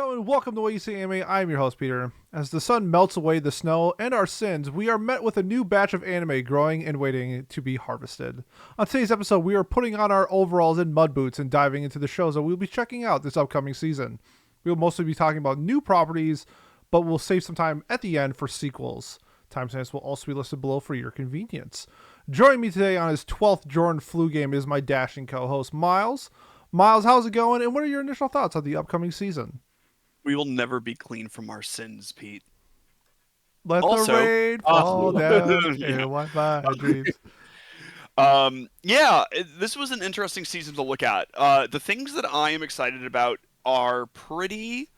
Hello and welcome to What You See Anime. I'm your host Peter. As the sun melts away the snow and our sins, we are met with a new batch of anime growing and waiting to be harvested. On today's episode, we are putting on our overalls and mud boots and diving into the shows that we'll be checking out this upcoming season. We will mostly be talking about new properties, but we'll save some time at the end for sequels. Timestamps will also be listed below for your convenience. Joining me today on his 12th Jordan flu game is my dashing co-host Miles. Miles, how's it going, and what are your initial thoughts on the upcoming season? We will never be clean from our sins, Pete. Let the Also, rain fall down yeah, and wipe my dreams. this was an interesting season to look at. The things that I am excited about are pretty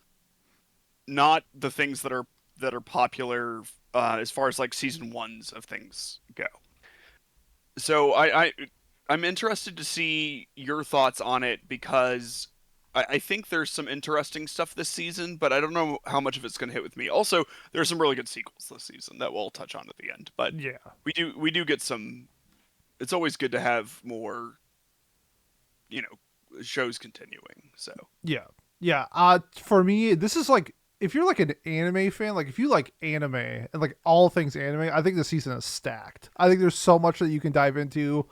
not the things that are popular as far as like season ones of things go. So I'm interested to see your thoughts on it because I think there's some interesting stuff this season, but I don't know how much of it's going to hit with me. Also, there's some really good sequels this season that we'll touch on at the end. But Yeah. we do get some. It's always good to have more, shows continuing. So Yeah. Yeah. For me, this is like, if you're like an anime fan, like if you like anime and like all things anime, I think the season is stacked. I think there's so much that you can dive into.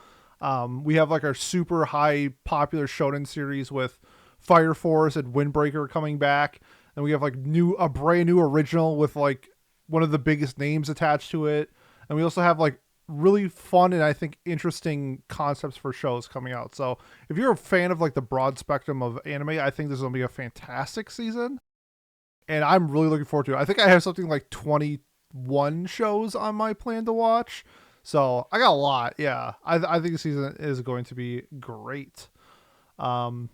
We have like our super high popular shonen series with Fire Force and Windbreaker coming back, and we have like a brand new original with like one of the biggest names attached to it, and we also have like really fun and I think interesting concepts for shows coming out. So if you're a fan of like the broad spectrum of anime, I think this is gonna be a fantastic season, and I'm really looking forward to it. I think I have something like 21 shows on my plan to watch, so I got a lot. Yeah, I think the season is going to be great. Um,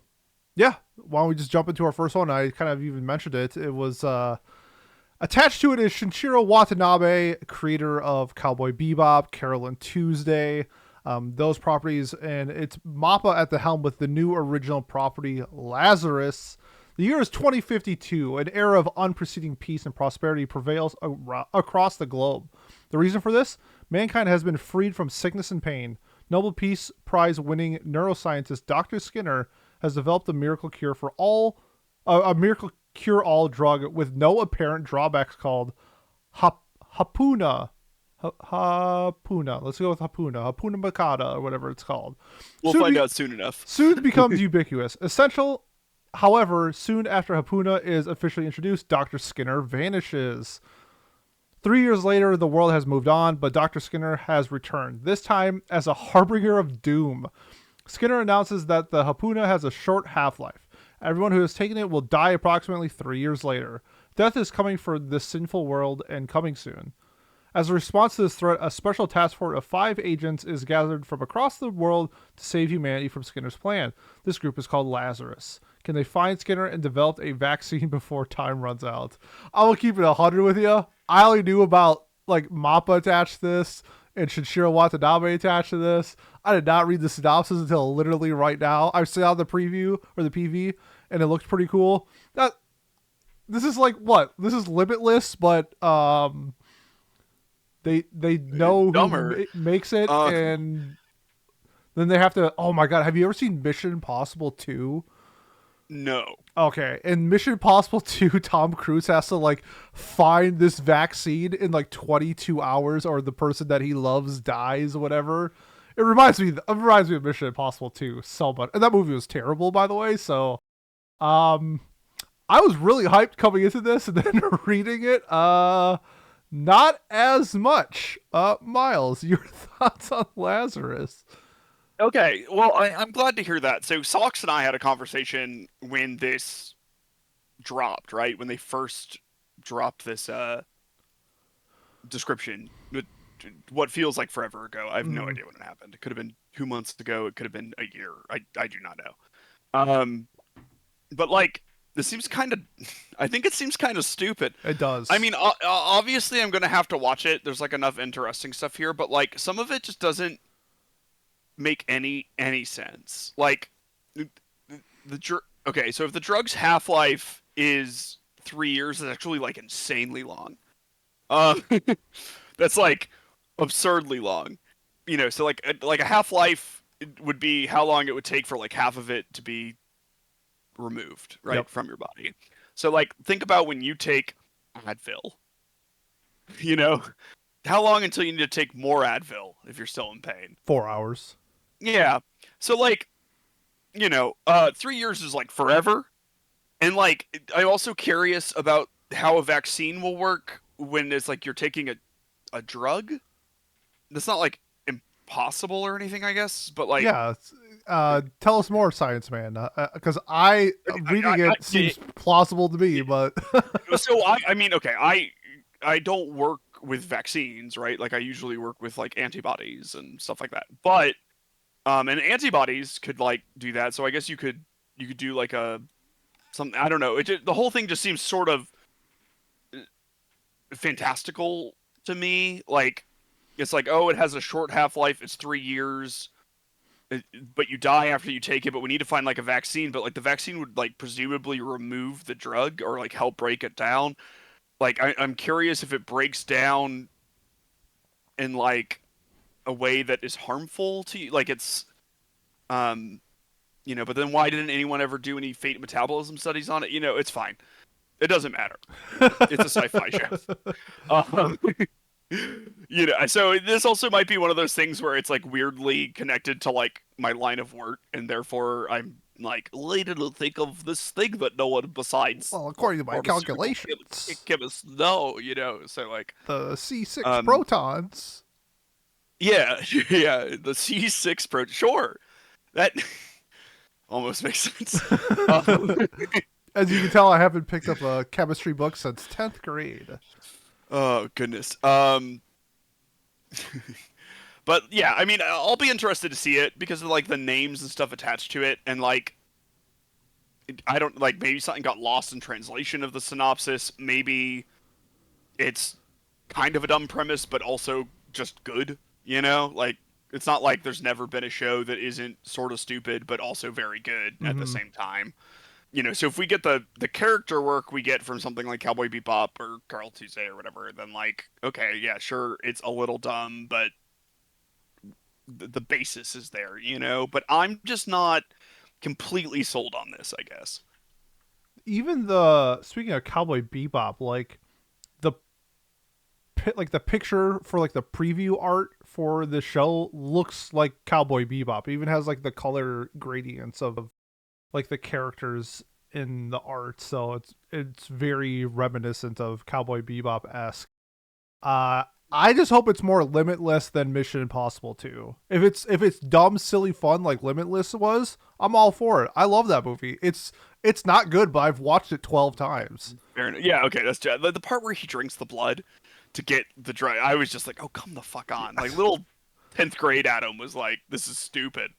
yeah, why don't we just jump into our first one? I kind of even mentioned it. It was attached to it is Shinichiro Watanabe, creator of Cowboy Bebop, Carol and Tuesday, those properties, and it's Mappa at the helm with the new original property, Lazarus. The year is 2052. An era of unprecedented peace and prosperity prevails across the globe. The reason for this? Mankind has been freed from sickness and pain. Nobel Peace Prize winning neuroscientist Dr. Skinner has developed a miracle cure for all a miracle cure-all drug with no apparent drawbacks called Hapuna. Hapuna. Let's go with Hapuna. Hapuna Makata or whatever it's called. we'll find out soon enough. Soon becomes ubiquitous. Essential, however, soon after Hapuna is officially introduced, Dr. Skinner vanishes. 3 years later, the world has moved on, but Dr. Skinner has returned, this time as a harbinger of doom. Skinner announces that the Hapuna has a short half-life. Everyone who has taken it will die approximately 3 years later. Death is coming for this sinful world and coming soon. As a response to this threat, a special task force of 5 agents is gathered from across the world to save humanity from Skinner's plan. This group is called Lazarus. Can they find Skinner and develop a vaccine before time runs out? I will keep it 100 with you. I only knew about like Mappa attached to this and Shinichiro Watanabe attached to this. I did not read the synopsis until literally right now. I saw the preview or the PV, and it looked pretty cool. This is like what? This is Limitless, but they know Dumber. who makes it, and then they have to. Oh my god! Have you ever seen Mission Impossible 2? No. Okay, in Mission Impossible 2, Tom Cruise has to like find this vaccine in like 22 hours, or the person that he loves dies, or whatever. It reminds me of Mission Impossible 2 so much, and that movie was terrible, by the way. So, I was really hyped coming into this, and then reading it, not as much. Miles, your thoughts on Lazarus? Okay, well, I'm glad to hear that. So Socks and I had a conversation when this dropped, right? When they first dropped this description, what feels like forever ago. I have no idea when it happened. It could have been 2 months ago. It could have been a year. I do not know. But like this seems kind of. I think it seems kind of stupid. It does. I mean, obviously, I'm gonna have to watch it. There's like enough interesting stuff here, but like some of it just doesn't make any sense. Like okay, so if the drug's half-life is 3 years, it's actually like insanely long. Uh, that's like absurdly long. So like a half-life would be how long it would take for like half of it to be removed, right, Yep. from your body. So like think about when you take Advil, you know, how long until you need to take more Advil if you're still in pain? 4 hours. Yeah. So like, 3 years is like forever. And like I'm also curious about how a vaccine will work when it's like you're taking a drug. That's not like impossible or anything, I guess, but like Yeah. Tell us more, Science Man, because I reading it I, seems plausible to me, but so I mean, okay, I don't work with vaccines, right? Like I usually work with like antibodies and stuff like that. But and antibodies could like do that. So I guess you could do like a something. I don't know. The whole thing just seems sort of fantastical to me. Like it's like, oh, it has a short half life. It's 3 years, but you die after you take it. But we need to find like a vaccine. But like the vaccine would like presumably remove the drug or like help break it down. Like I'm curious if it breaks down in like a way that is harmful to you. Like it's um but then why didn't anyone ever do any fate metabolism studies on it? It's fine. It doesn't matter. It's a sci-fi show. Um, so this also might be one of those things where it's like weirdly connected to like my line of work, and therefore I'm like later to think of this thing that no one besides well, according to my pharmaceutical calculations, chemists know. So like the C6 um protons. yeah yeah the C6 pro sure that almost makes sense. Um, As you can tell, I haven't picked up a chemistry book since 10th grade. oh goodness. But yeah, I mean, I'll be interested to see it because of like the names and stuff attached to it, and like I don't like maybe something got lost in translation of the synopsis. Maybe it's kind of a dumb premise, but also just good. Like it's not like there's never been a show that isn't sort of stupid but also very good at the Mm-hmm. same time. So if we get the character work we get from something like Cowboy Bebop or Carl Tuesday or whatever, then like okay, yeah, sure, it's a little dumb, but the basis is there. But I'm just not completely sold on this, I guess. Even speaking of Cowboy Bebop, the the picture for like the preview art for the show looks like Cowboy Bebop. It even has like the color gradients of like the characters in the art, so it's very reminiscent of Cowboy Bebop esque. I just hope it's more Limitless than Mission Impossible 2. If it's dumb, silly fun like Limitless was, I'm all for it. I love that movie. It's not good, but I've watched it 12 times. Fair enough. Yeah, okay, that's the part where he drinks the blood to get the dry. I was just like, oh, come the fuck on! Like little 10th grade Adam was like, this is stupid.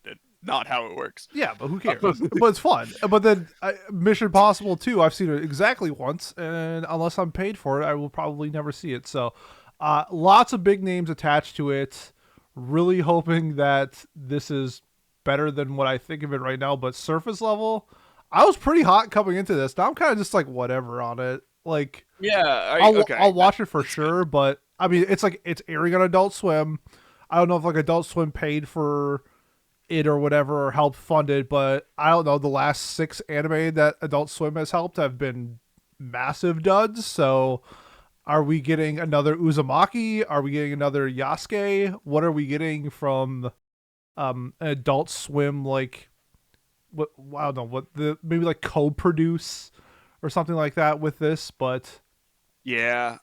Not how it works. Yeah, but who cares? But it's fun. But then Mission Impossible 2, I've seen it exactly once, and unless I'm paid for it, I will probably never see it. So, lots of big names attached to it. Really hoping that this is better than what I think of it right now. But surface level, I was pretty hot coming into this. Now I'm kind of just like whatever on it. Like, Yeah. Okay. I'll watch it for That's sure. good. But I mean, it's airing on Adult Swim. I don't know if like Adult Swim paid for it or whatever or helped fund it, but I don't know. The last 6 anime that Adult Swim has helped have been massive duds. So are we getting another Uzumaki? Are we getting another Yasuke? What are we getting from an Adult Swim, like what, I don't know, what the maybe like co-produce or something like that with this? But Yeah.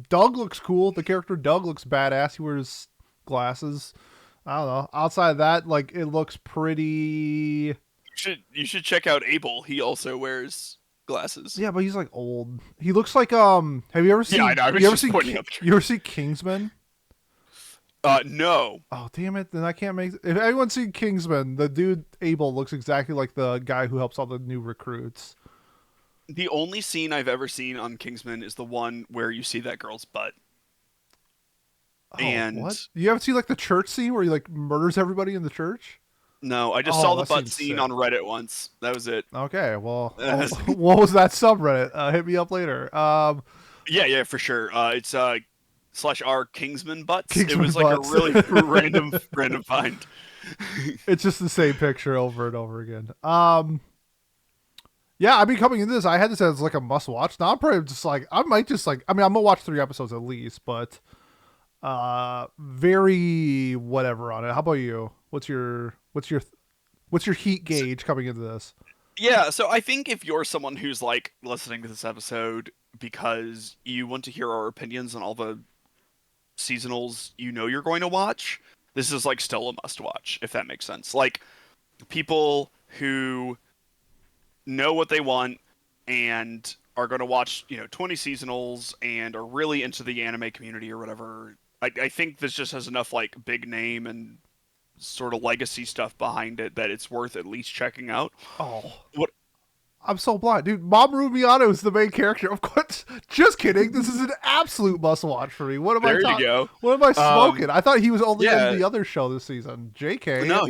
Doug looks cool. The character Doug looks badass. He wears glasses. I don't know. Outside of that, like it looks pretty. You should check out Abel. He also wears glasses. Yeah, but he's like old. He looks like Have you ever Yeah, I seen? know. I was You ever just seen? pointing out. You ever see Kingsman? No. Oh damn it! Then I can't make. If anyone's seen Kingsman, the dude Abel looks exactly like the guy who helps all the new recruits. The only scene I've ever seen on Kingsman is the one where you see that girl's butt. Oh And what? You haven't seen like the church scene where he like murders everybody in the church? no, I just saw Oh, the that butt seems scene sick. on Reddit once. That was it. Okay, well, what was that subreddit? Hit me up later. Yeah, for sure. It's /r Kingsman butts. It Kingsman was like a butts. really random find. It's just the same picture over and over again. Yeah, I mean, coming into this, I had this as like a must watch. Now I'm probably just like, I might just like, I mean, I'm gonna watch 3 episodes at least, but very whatever on it. How about you? What's your heat So, gauge coming into this? yeah, so I think if you're someone who's like listening to this episode because you want to hear our opinions on all the seasonals you know you're going to watch, this is like still a must watch, if that makes sense. Like people who know what they want and are going to watch, 20 seasonals and are really into the anime community or whatever. I think this just has enough like big name and sort of legacy stuff behind it that it's worth at least checking out. Oh, What? I'm so blind, dude. Mamoru Miyano is the main character. Of course, just kidding. This is an absolute must watch for me. What am I There you talking? go. What am I Um, smoking? I thought he was only in yeah, the other show this season. Jk. no,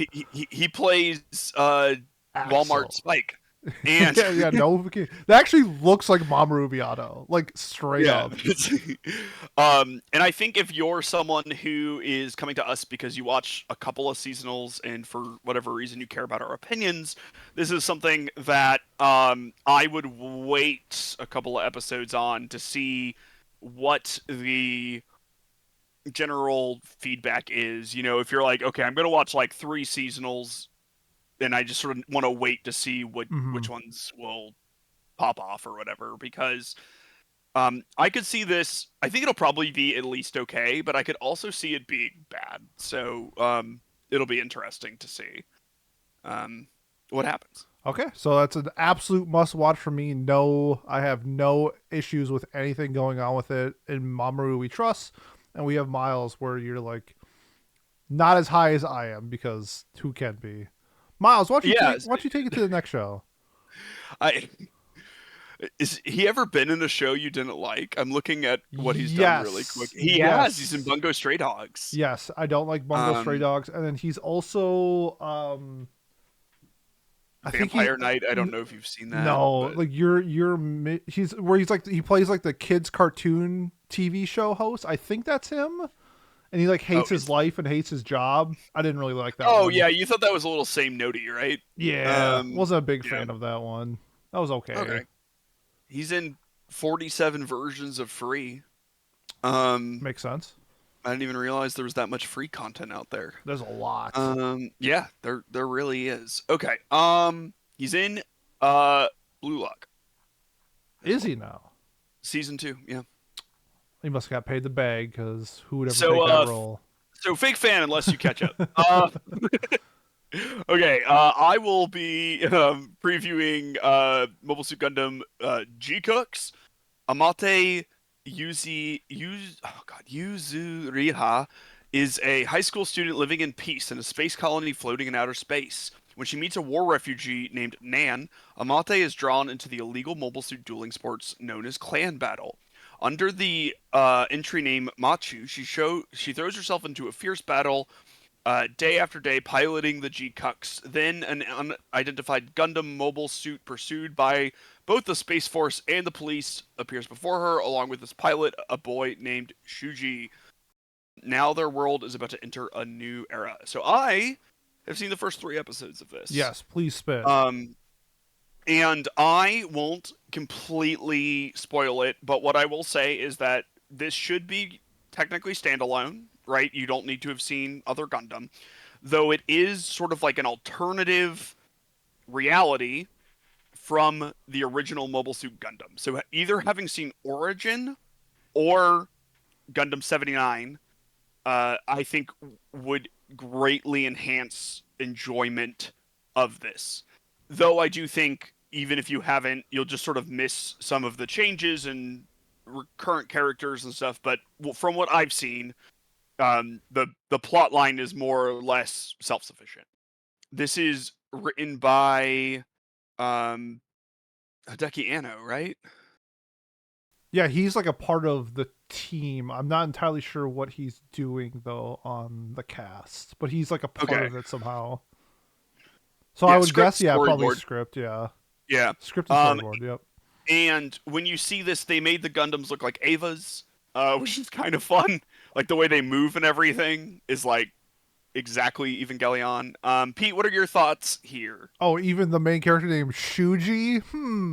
he plays Walmart Axel. Spike, and Yeah, yeah, no. That actually looks like Mamoru Miyano, like straight yeah. up. And I think if you're someone who is coming to us because you watch a couple of seasonals and for whatever reason you care about our opinions, this is something that I would wait a couple of episodes on to see what the general feedback is. If you're like, okay, I'm gonna watch like 3 seasonals, and I just sort of want to wait to see Hmm. which ones will pop off or whatever, because I could see this. I think it'll probably be at least okay, but I could also see it being bad. So it'll be interesting to see um, what happens. Okay, so that's an absolute must watch for me. No, I have no issues with anything going on with it. In Mamoru, we trust, and we have Miles, where you're like not as high as I am because who can be? Miles, Yeah, why don't you take it to the next show? I is he ever been in a show you didn't like? I'm looking at what he's done really quick. Yes, He has. He's in yes, Bungo Stray Dogs. yes. I don't like Bungo Stray Um, Dogs, and then he's also I think he Vampire Knight. I don't know if you've seen that, no, but like he's where he's like he plays like the kids cartoon TV show host. I think that's him, and he like oh, hates his life and hates his job. I didn't really like that oh one. yeah, you thought that was a little same notey, right? Yeah, wasn't a big Yeah. fan of that one. That was okay. Okay. He's in 47 versions of Free. Um, Makes sense. I didn't even realize there was that much free content out there. There's a lot. Yeah, there really is. Okay. He's in Blue Lock as Is well. he now? Season 2, yeah. He must have got paid the bag because who would ever So take that role? so fake fan unless you catch up. Okay, I will be previewing Mobile Suit Gundam G-Cooks. Amate Yuzuriha is a high school student living in peace in a space colony floating in outer space. When she meets a war refugee named Nan, Amate is drawn into the illegal mobile suit dueling sports known as Clan Battle. Under the entry name Machu, she throws herself into a fierce battle day after day, piloting the G-Cucks. Then an unidentified Gundam mobile suit pursued by both the Space Force and the police appears before her, along with this pilot, a boy named Shuji. Now their world is about to enter a new era. So I have seen the first 3 episodes of this. Yes, please spit. Um, and I won't completely spoil it, but what I will say is that this should be technically standalone, right? You don't need to have seen other Gundam, though it is sort of like an alternative reality from the original Mobile Suit Gundam. So either having seen Origin or Gundam 79, I think would greatly enhance enjoyment of this. Though I do think even if you haven't, you'll just sort of miss some of the changes and current characters and stuff. But from what I've seen, the plot line is more or less self sufficient. This is written by um, Hideki Anno, right? Yeah, he's like a part of the team. I'm not entirely sure what he's doing though on the cast, but he's like a part Okay. of it somehow. So I Yeah, would script guess, yeah, probably storyboard. script, yeah. Yeah. Script and Um, storyboard, yep. and when you see this, they made the Gundams look like Evas, which is kind of fun. Like the way they move and everything is like exactly Evangelion. Pete, what are your thoughts here? Oh, even the main character named Shuji?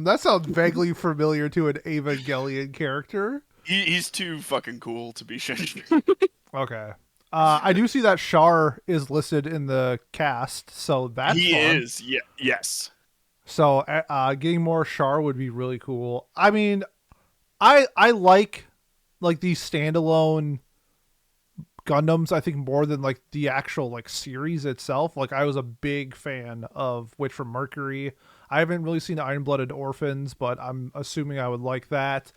That sounds vaguely familiar to an Evangelion character. He's too fucking cool to be Shinji. Okay. I do see that Char is listed in the cast, so that's He fun. is, yeah, yes. So getting more Char would be really cool. I mean, I like these standalone Gundams, I think, more than like the actual like series itself. Like I was a big fan of Witch from Mercury. I haven't really seen Iron Blooded Orphans, but I'm assuming I would like that.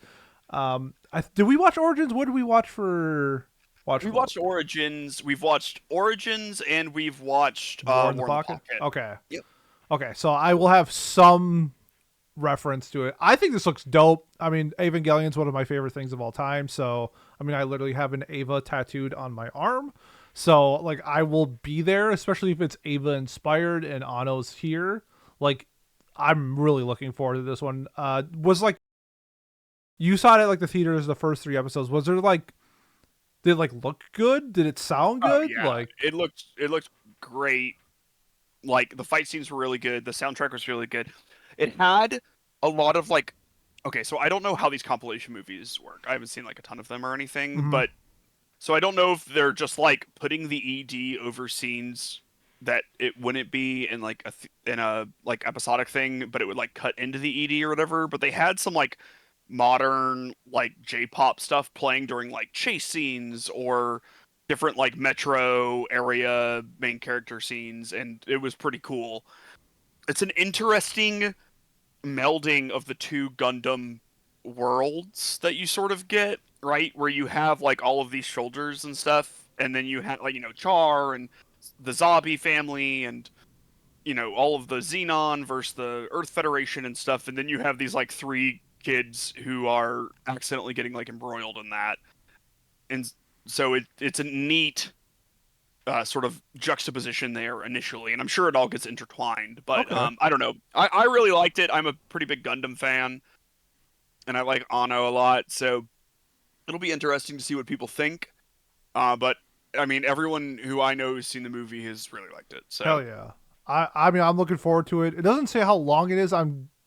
Did we watch Origins? What did we watch for We those? watched Origins. We've watched Origins, and we've watched War in the War in the Pocket? Pocket. Okay. Yep. Okay, so I will have some reference to it. I think this looks dope. I mean, Evangelion's one of my favorite things of all time. So, I mean, I literally have an Ava tattooed on my arm. So, like, I will be there, especially if it's Ava inspired and Ano's here. Like, I'm really looking forward to this one. Was like, you saw it at like the theaters, the first 3 episodes. Was there like, did it like look good? Did it sound Oh good? yeah, Like, it looked great. Like the fight scenes were really good. The soundtrack was really good. It had a lot of like, okay, so I don't know how these compilation movies work. I haven't seen like a ton of them or anything, mhm. but so I don't know if they're just like putting the ED over scenes that it wouldn't be in like in a like episodic thing, but it would like cut into the ED or whatever. But they had some like modern like J-pop stuff playing during like chase scenes or different like metro area main character scenes, and it was pretty cool. It's an interesting melding of the two Gundam worlds that you sort of get, right? Where you have like all of these soldiers and stuff, and then you have like, Char and the Zabi family and all of the Xenon versus the Earth Federation and stuff, and then you have these like three kids who are accidentally getting like embroiled in that. And so it's a neat sort of juxtaposition there initially, and I'm sure it all gets intertwined. But Okay. I don't know. I really liked it. I'm a pretty big Gundam fan, and I like Ano a lot, so it'll be interesting to see what people think. But I mean, everyone who I know who's seen the movie has really liked it. So Hell yeah. I mean, I'm looking forward to it. It doesn't say how long it is. I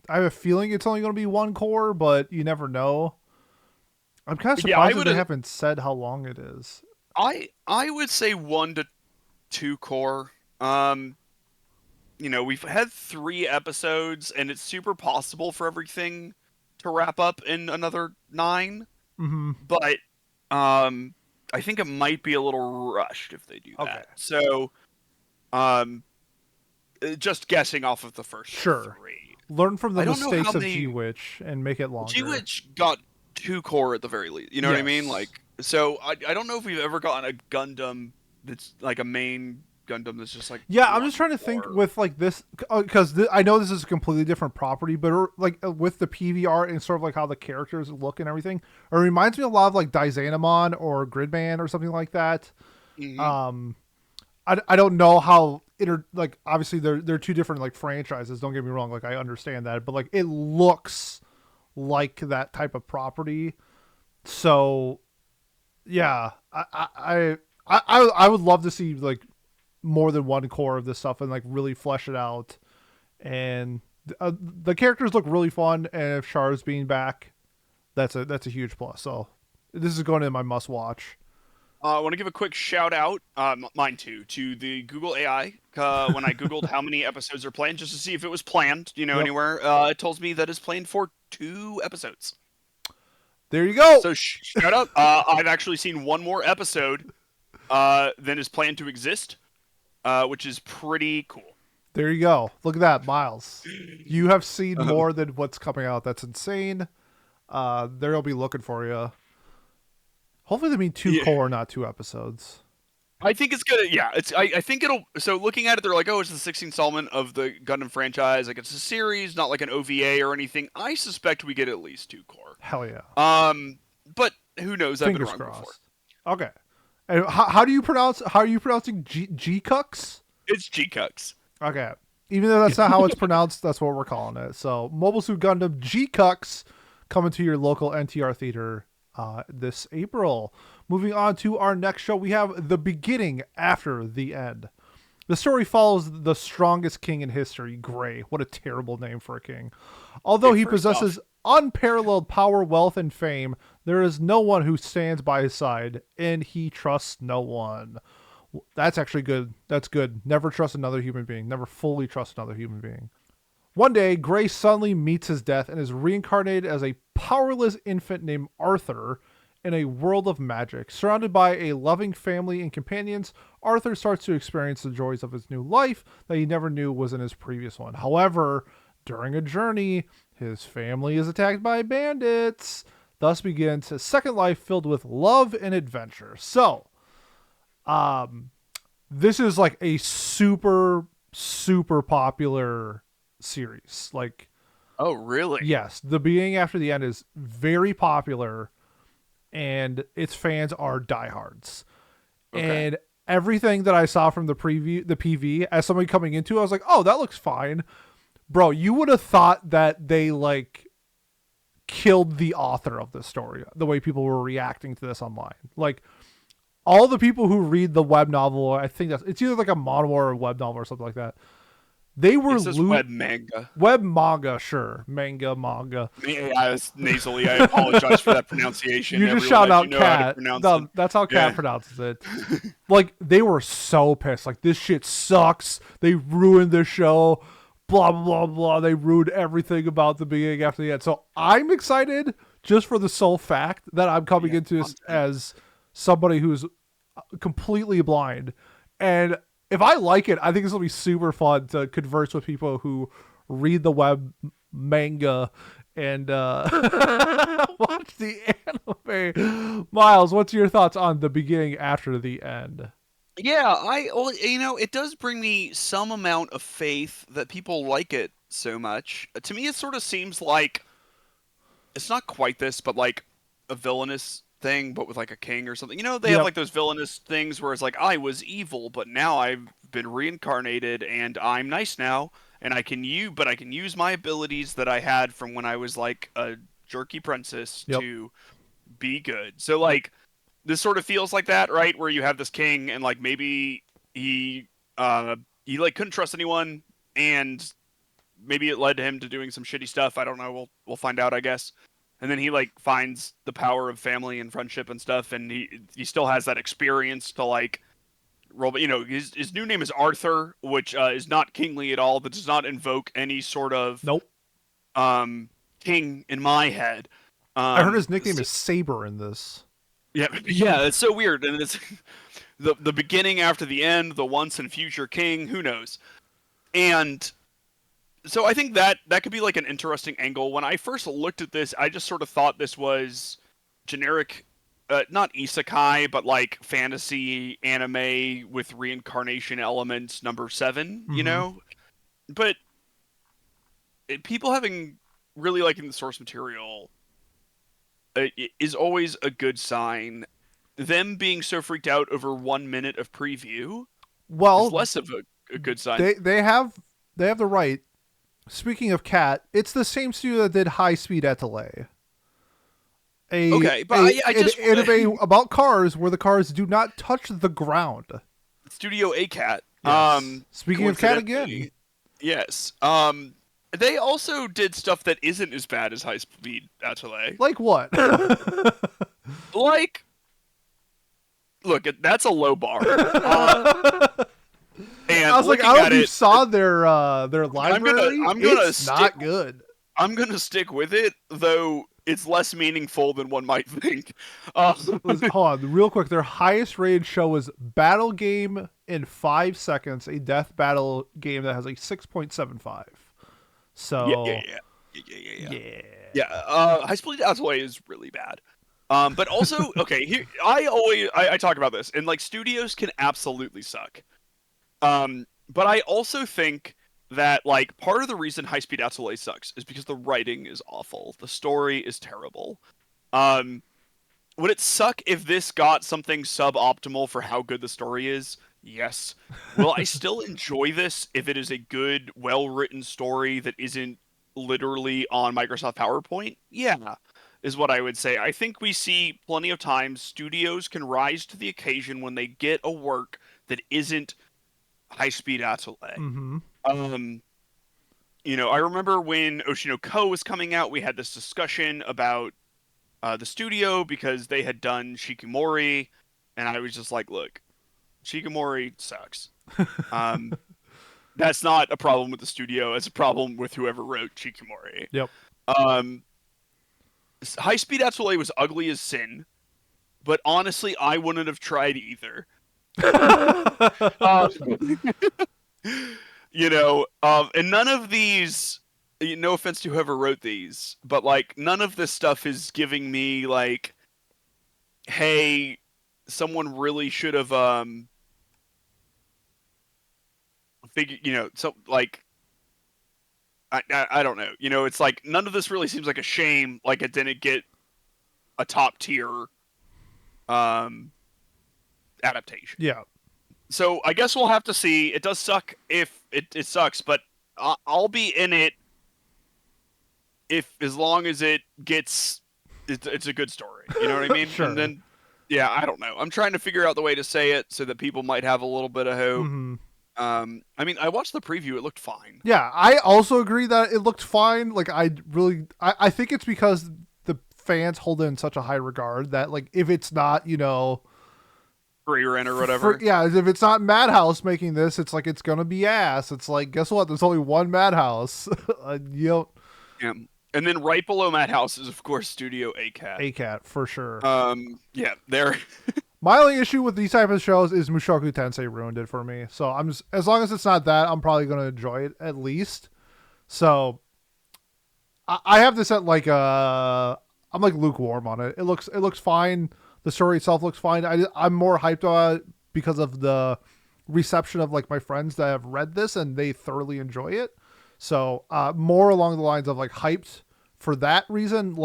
have a feeling it's only going to be one core, but you never know. I'm kind of yeah, I surprised that would they haven't said how long it is. I would say 1 to 2 core. We've had 3 episodes, and it's super possible for everything to wrap up in another 9. Mm-hmm. But I think it might be a little rushed if they do Okay. that. So, um, just guessing off of the first Sure. 3. Learn from the I don't know how mistakes of many. G-Witch and make it longer. G-Witch got 2 core at the very least. You know what I mean? Yes. Like, so I don't know if we've ever gotten a Gundam that's like a main Gundam that's just like Yeah, I'm one just trying to think core. with like this because I know this is a completely different property, but like with the PVR and sort of like how the characters look and everything, it reminds me a lot of like Daisanamon or Gridman or something like that. Mhm. Um, I don't know how like obviously they're two different like franchises. Don't get me wrong, like I understand that, but like it looks like that type of property. So yeah, I would love to see like more than one core of this stuff and like really flesh it out. And the characters look really fun, and if Char's being back, that's a huge plus. So this is going in my must watch. I want to give a quick shout out, mine too, to the Google AI. When I Googled how many episodes are planned, just to see if it was planned, Yep. anywhere, it tells me that it's planned for 2 episodes. There you go. So shout out. I've actually seen one more episode than is planned to exist, which is pretty cool. There you go. Look at that, Miles. You have seen Uh, more than what's coming out. That's insane. They'll be looking for you. Hopefully, they mean two yeah. core, not 2 episodes. I think it's gonna. Yeah, it's. I think it'll. So looking at it, they're like, oh, it's the 16th installment of the Gundam franchise. Like it's a series, not like an OVA or anything. I suspect we get at least 2 core. Hell yeah. But who knows? I've been Fingers wrong before. crossed. Okay. And how do you pronounce? How are you pronouncing G-Cux? It's GQuuuuuuX. Okay. Even though that's not how it's pronounced, that's what we're calling it. So, Mobile Suit Gundam G-Cux coming to your local NTR theater this April. Moving on to our next show, we have The Beginning After the End. The story follows the strongest king in history, Gray. What a terrible name for a king. Although he First off, possesses unparalleled power, wealth, and fame, there is no one who stands by his side, and he trusts no one. That's actually good. That's good. Never trust another human being. Never fully trust another human being. One day, Gray suddenly meets his death and is reincarnated as a powerless infant named Arthur in a world of magic. Surrounded by a loving family and companions, Arthur starts to experience the joys of his new life that he never knew was in his previous one. However, during a journey, his family is attacked by bandits. Thus begins his second life filled with love and adventure. So, this is like a super, super popular series. Like, oh really? yes, The Beginning After the End is very popular, and its fans are diehards. Okay. And everything that I saw from the PV, as somebody coming into it, I was like, oh, that looks fine. Bro, you would have thought that they like killed the author of the story, the way people were reacting to this online. Like, all the people who read the web novel, I think it's either like a manhwa or a web novel or something like that. They were web manga. Web manga, sure. Manga. Yeah, I was nasally. I apologize for that pronunciation. You just shout out Cat. No, it. that's how Cat pronounces it. Like, they were so pissed. Like, this shit sucks. They ruined the show. Blah, blah, blah, blah. They ruined everything about The Beginning After the End. So I'm excited just for the sole fact that I'm coming into this as somebody who's completely blind. And if I like it, I think this will be super fun to converse with people who read the web manga and watch the anime. Miles, what's your thoughts on The Beginning After the End? Yeah, it does bring me some amount of faith that people like it so much. To me, it sort of seems like it's not quite this, but like a villainous thing, but with like a king or something. They have like those villainous things where it's like, I was evil, but now I've been reincarnated and I'm nice now, and I can use my abilities that I had from when I was like a jerky princess to be good. So like, this sort of feels like that, right? Where you have this king and like maybe he like couldn't trust anyone, and maybe it led to him to doing some shitty stuff. I don't know. We'll find out, I guess. And then he like finds the power of family and friendship and stuff, and he still has that experience to like roll. But his new name is Arthur, which is not kingly at all. That does not invoke any sort of king in my head. I heard his nickname is Saber in this. Yeah, it's so weird, and it's the beginning after the end, the once and future king. Who knows? And so I think that could be like an interesting angle. When I first looked at this, I just sort of thought this was generic, not isekai, but like fantasy anime with reincarnation elements, number 7. But people having really liking the source material is always a good sign. Them being so freaked out over 1 minute of preview is less of a good sign. They have the right. Speaking of Cat, it's the same studio that did High Speed Atelier. Anime about cars where the cars do not touch the ground. Studio A-Cat. Yes. Speaking of Cat again. Yes. They also did stuff that isn't as bad as High Speed Atelier. Like what? Like, look, that's a low bar. And I was like, I don't know if you saw their library. It's not good. I'm gonna stick with it, though it's less meaningful than one might think. Hold on, real quick. Their highest rated show was Battle Game in 5 seconds, a death battle game that has a 6.75. So yeah. High Speed Atelier is really bad. But also, okay, here I talk about this, and like studios can absolutely suck. But I also think that like part of the reason High Speed Atelier sucks is because the writing is awful. The story is terrible. Would it suck if this got something suboptimal for how good the story is? Yes. Will I still enjoy this if it is a good, well-written story that isn't literally on Microsoft PowerPoint? Yeah. is what I would say. I think we see plenty of times studios can rise to the occasion when they get a work that isn't high speed atelier. Mm-hmm. Um, I remember when Oshinoko was coming out, we had this discussion about the studio because they had done Shikimori, and I was just like, look, Shikimori sucks. Um, that's not a problem with the studio; it's a problem with whoever wrote Shikimori. Yep. Um, High Speed Atelier was ugly as sin, but honestly, I wouldn't have tried either. Um, and none of these, no offense to whoever wrote these, but like none of this stuff is giving me like, hey, someone really should have figured, so like I don't know, it's like none of this really seems like a shame, like it didn't get a top tier um adaptation. Yeah. So I guess we'll have to see. It does suck if it sucks, but I'll be in it if as long as it's a good story. You know what I mean? Sure. And then, yeah, I don't know. I'm trying to figure out the way to say it so that people might have a little bit of hope. Mm-hmm. I mean, I watched the preview. It looked fine. Yeah, I also agree that it looked fine. Like, I think it's because the fans hold it in such a high regard that, like, if it's not, Free rent or whatever. if it's not Madhouse making this, it's like it's gonna be ass. It's like, guess what? There's only one Madhouse. Yeah. And then right below Madhouse is, of course, Studio ACAT. ACAT for sure. Yeah, they're My only issue with these type of shows is Mushoku Tensei ruined it for me. So I'm just, as long as it's not that, I'm probably gonna enjoy it at least. So I have this at like I'm like lukewarm on it. It looks fine. The story itself looks fine. I'm more hyped on it because of the reception of like my friends that have read this and they thoroughly enjoy it. So more along the lines of like hyped for that reason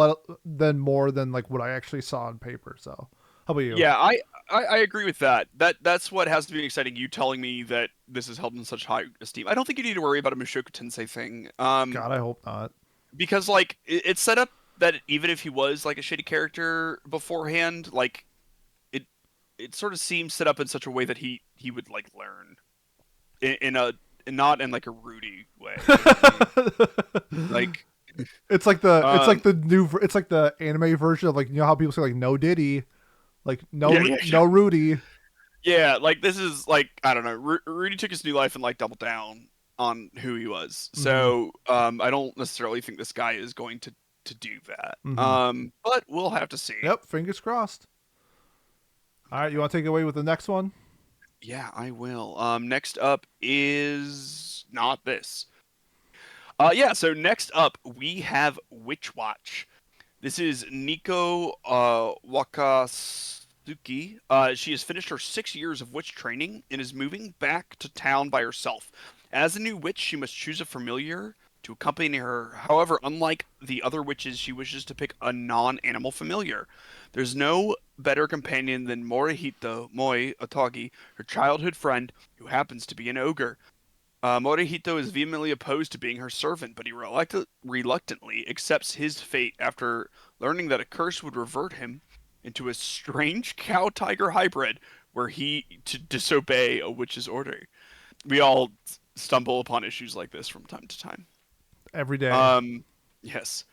than more than like what I actually saw on paper. So how about you? Yeah, I agree with that. That's what has to be exciting. You telling me that this is held in such high esteem. I don't think you need to worry about a Mushoku Tensei thing. God, I hope not. Because like it's set up that even if he was like a shitty character beforehand, like it sort of seems set up in such a way that he would like learn in a not in like a Rudy way. Like it's like the anime version of like, how people say like no Diddy, like no no Rudy. Yeah, like this is like, I don't know. Rudy took his new life and like doubled down on who he was. So I don't necessarily think this guy is going to do that. But we'll have to see. Yep, fingers crossed. All right, you want to take it away with the next one? Yeah, I will. Next up is not this. So next up we have Witch Watch. This is Nico Wakatsuki. She has finished her 6 years of witch training and is moving back to town by herself. As a new witch, she must choose a familiar to accompany her. However, unlike the other witches, she wishes to pick a non-animal familiar. There's no better companion than Morihito Moi Otagi, her childhood friend, who happens to be an ogre. Morihito is vehemently opposed to being her servant, but he reluctantly accepts his fate after learning that a curse would revert him into a strange cow-tiger hybrid were he to disobey a witch's order. We all stumble upon issues like this from time to time. Every day. Yes.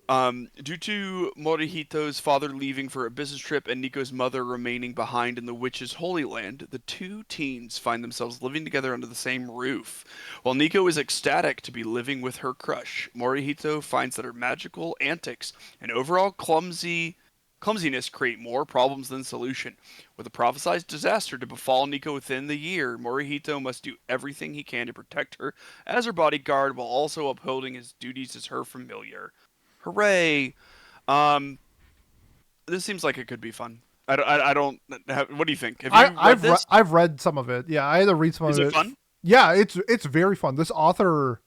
Due to Morihito's father leaving for a business trip and Nico's mother remaining behind in the witch's holy land, the two teens find themselves living together under the same roof. While Nico is ecstatic to be living with her crush, Morihito finds that her magical antics and overall clumsiness create more problems than solution. With a prophesied disaster to befall Nico within the year, Morihito must do everything he can to protect her as her bodyguard while also upholding his duties as her familiar. Hooray! This seems like it could be fun. I don't. What do you think? I've read some of it. Yeah, I had to read some of it. Is it fun? Yeah, it's very fun. This author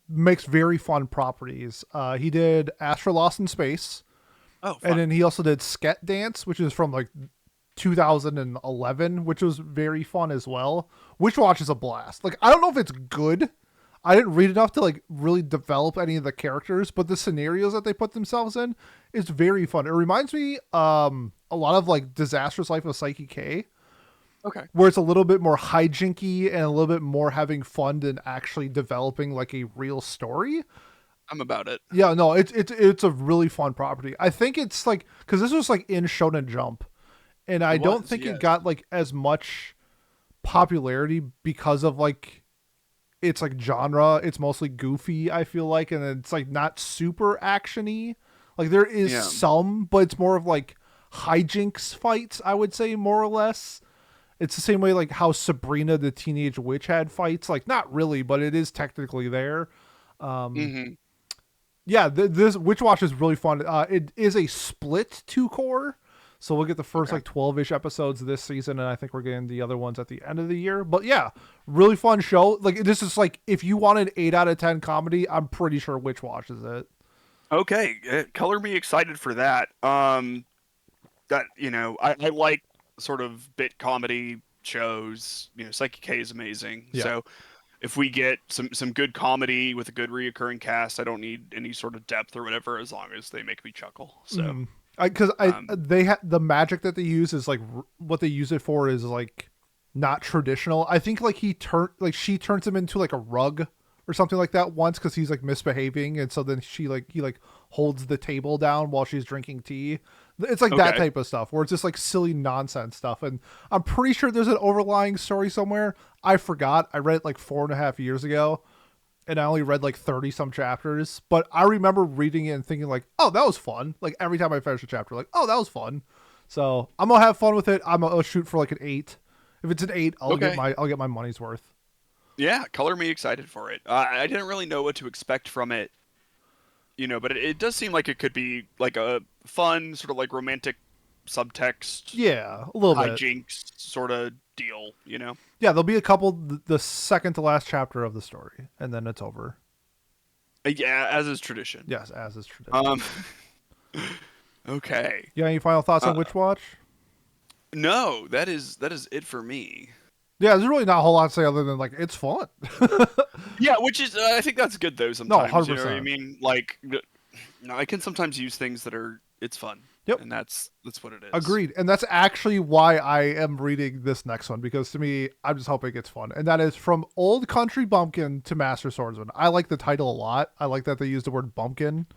makes very fun properties. He did Astro Lost in Space. Oh, fun. And then he also did Sket Dance, which is from like 2011, which was very fun as well. Witch Watch is a blast. Like, I don't know if it's good. I didn't read enough to like really develop any of the characters, but the scenarios that they put themselves in is very fun. It reminds me a lot of like Disastrous Life of Psyche K, Okay. where it's a little bit more hijinky and a little bit more having fun than actually developing like a real story. I'm about it. Yeah, no, it's a really fun property. I think it's like because this was like in Shonen Jump, and I It don't was, think yes. it got like as much popularity because of like it's like genre. It's mostly goofy, I feel like, and it's like not super actiony. Like there is Yeah. some, but it's more of like hijinks fights, I would say, more or less. It's the same way like how Sabrina the Teenage Witch had fights. Like not really, but it is technically there. Um, Mm-hmm. yeah, this Witch Watch is really fun. It is a split 2 core, so we'll get the first Okay. like 12-ish episodes this season, and I think we're getting the other ones at the end of the year. But yeah, really fun show. Like this is like if you want an 8 out of 10 comedy, I'm pretty sure Witch Watch is it. Okay, color me excited for that. That I like sort of bit comedy shows. Psyche K is amazing. Yeah. So if we get some good comedy with a good reoccurring cast, I don't need any sort of depth or whatever, as long as they make me chuckle. So, Because um, they the magic that they use is like what they use it for is like not traditional. I think like she turns him into like a rug or something like that once because he's like misbehaving, and so then he holds the table down while she's drinking tea. It's like that okay, type of stuff where it's just like silly nonsense stuff, and I'm pretty sure there's an overlying story somewhere. I forgot. I read it like 4.5 years ago, and I only read like 30 some chapters, but I remember reading it and thinking like, oh, that was fun. Like every time I finish a chapter, like, oh, that was fun. So I'm gonna have fun with it. I'll shoot for like an 8. If it's an 8, okay. I'll get my money's worth. Yeah, color me excited for it. I didn't really know what to expect from it, but it does seem like it could be like a fun sort of like romantic subtext Yeah, a little bit. hijinks sort of deal. Yeah, there'll be a couple the second to last chapter of the story, and then it's over. Yeah, as is tradition. Yes, as is tradition. Um, okay. You got any final thoughts on Uh, Witch Watch? no, that is it for me. Yeah, there's really not a whole lot to say other than like it's fun. Yeah, which is I think that's good though No, sometimes. You know what I 100%. mean? Like, I can sometimes use things that are it's fun, Yep. and that's what it is. Agreed. And that's actually why I am reading this next one, because to me, I'm just hoping it's fun. And that is From Old Country Bumpkin to Master Swordsman. I like the title a lot. I like that they used the word bumpkin.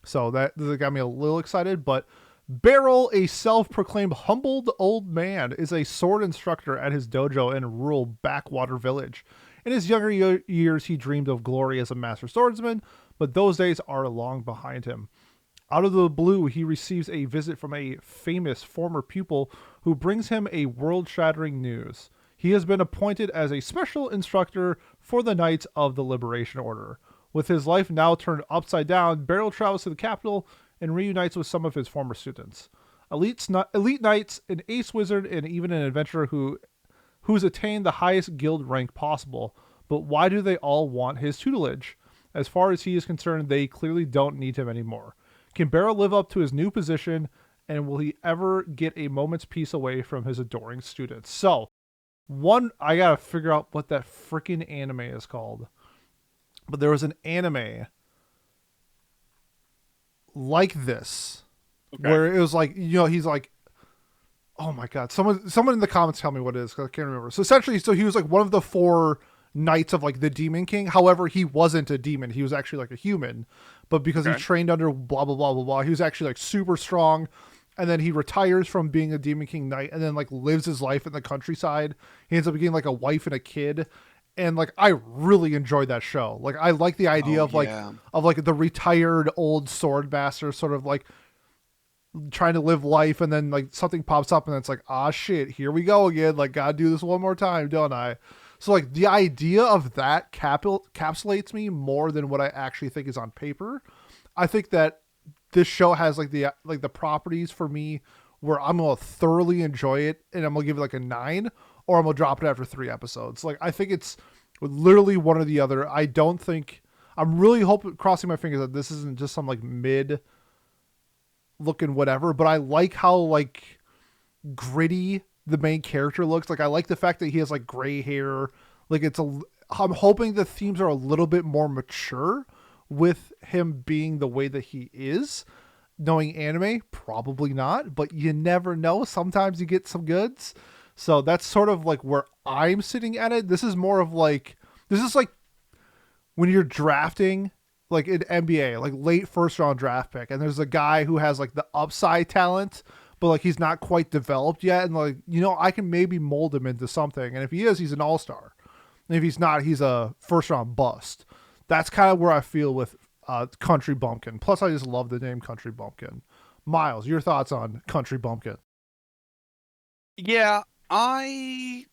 So that got me a little excited. But Beryl, a self-proclaimed humbled old man, is a sword instructor at his dojo in a rural backwater village. In his younger years, he dreamed of glory as a master swordsman, but those days are long behind him. Out of the blue, he receives a visit from a famous former pupil who brings him a world-shattering news. He has been appointed as a special instructor for the Knights of the Liberation Order. With his life now turned upside down, Beryl travels to the capital and reunites with some of his former students. Elite knights, an ace wizard, and even an adventurer who's attained the highest guild rank possible. But why do they all want his tutelage? As far as he is concerned, they clearly don't need him anymore. Can Beryl live up to his new position, and will he ever get a moment's peace away from his adoring students? So, I gotta figure out what that freaking anime is called. But there was an anime like this, Okay. where it was like, he's like, oh my god, someone in the comments tell me what it is, because I can't remember. So essentially, he was like one of the 4 knights of like the Demon King. However, he wasn't a demon. He was actually like a human. But because he Okay. trained under blah, blah, blah, blah, blah, he was actually like super strong. And then he retires from being a Demon King knight and then like lives his life in the countryside. He ends up getting like a wife and a kid. And like, I really enjoyed that show. Like, I like the idea Oh of like, yeah. the retired old sword master sort of like trying to live life, and then like something pops up and it's like, ah shit, here we go again. Like, gotta do this one more time, don't I? So like the idea of that capsulates me more than what I actually think is on paper. I think that this show has like the properties for me where I'm gonna thoroughly enjoy it and I'm gonna give it like a 9, or I'm gonna drop it after 3 episodes. Like, I think it's literally one or the other. I'm really crossing my fingers that this isn't just some like mid looking whatever, but I like how like gritty the main character looks. Like, I like the fact that he has like gray hair. Like, I'm hoping the themes are a little bit more mature with him being the way that he is. Knowing anime, probably not, but you never know. Sometimes you get some goods. So that's sort of like where I'm sitting at it. This is more of like, this is like when you're drafting like in NBA, like late first round draft pick, and there's a guy who has like the upside talent, but like he's not quite developed yet. And like, I can maybe mold him into something. And if he is, he's an all-star. And if he's not, he's a first round bust. That's kind of where I feel with Country Bumpkin. Plus, I just love the name Country Bumpkin. Miles, your thoughts on Country Bumpkin? Yeah, I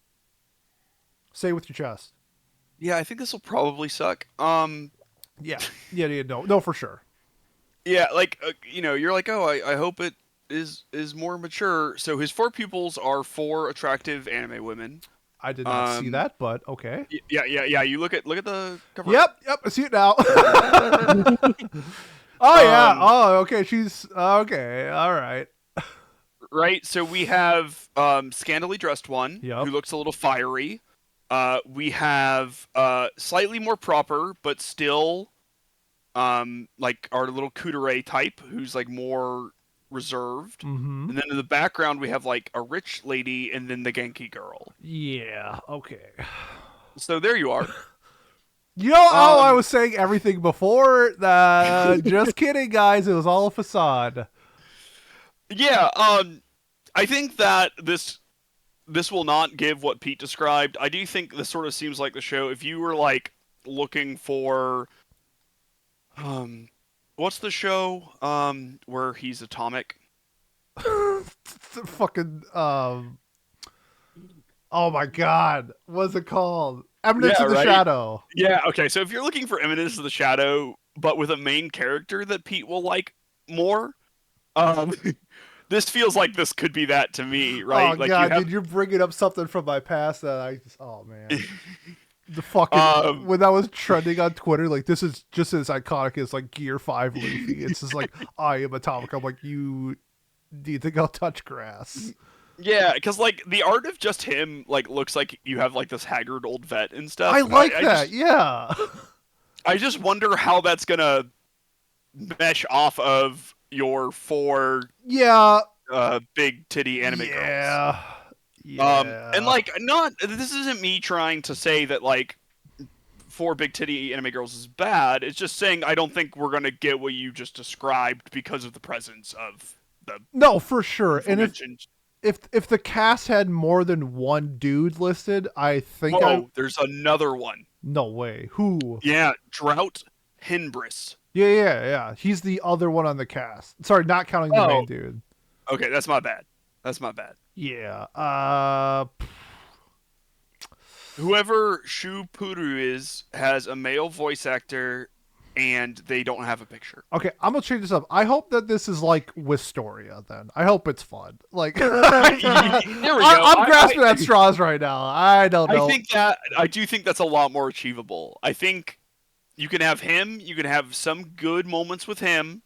Say it with your chest. yeah, I think this will probably suck. Yeah, no, for sure. Yeah, like you're like, oh, I hope it is more mature. So his four pupils are four attractive anime women. I did not see that, but okay. Yeah. You look at the cover. Yep, I see it now. Oh yeah. Oh, okay. She's okay. All right. Right. So we have scantily dressed one who looks a little fiery. We have slightly more proper, but still like our little Kudere type, who's like more reserved. Mm-hmm. And then in the background we have like a rich lady, and then the Genki girl. Yeah. Okay. So there you are. I was saying everything before. Just kidding, guys. It was all a facade. Yeah. I think that this will not give what Pete described. I do think this sort of seems like the show. If you were like looking for, what's the show where he's atomic? Fucking oh my god, what's it called? Eminence of the Shadow. Yeah. Okay. So if you're looking for Eminence of the Shadow, but with a main character that Pete will like more, this feels like this could be that to me, right? Oh like god, dude, you're bringing up something from my past that I just, oh man. The fucking when that was trending on Twitter, like this is just as iconic as like Gear 5 Luffy. It's just like, I am atomic. I'm like, you need to go touch grass. Yeah, because like the art of just him like looks like you have like this haggard old vet and stuff. I like that. Yeah. I just wonder how that's gonna mesh off of your four big titty anime girls. Yeah. And like this isn't me trying to say that like four big titty anime girls is bad. It's just saying I don't think we're gonna get what you just described because of the presence of the No, for sure. And if the cast had more than one dude listed, I think there's another one. No way. Who? Yeah, Drought Hinbris. Yeah. He's the other one on the cast. Sorry, not counting the main dude. Okay, that's my bad. Yeah. Whoever Shupuru is has a male voice actor, and they don't have a picture. Okay, I'm gonna change this up. I hope that this is like Wistoria. Then I hope it's fun. Like, there we go. I'm grasping at straws right now. I don't know. I do think that's a lot more achievable. I think you can have him. You can have some good moments with him,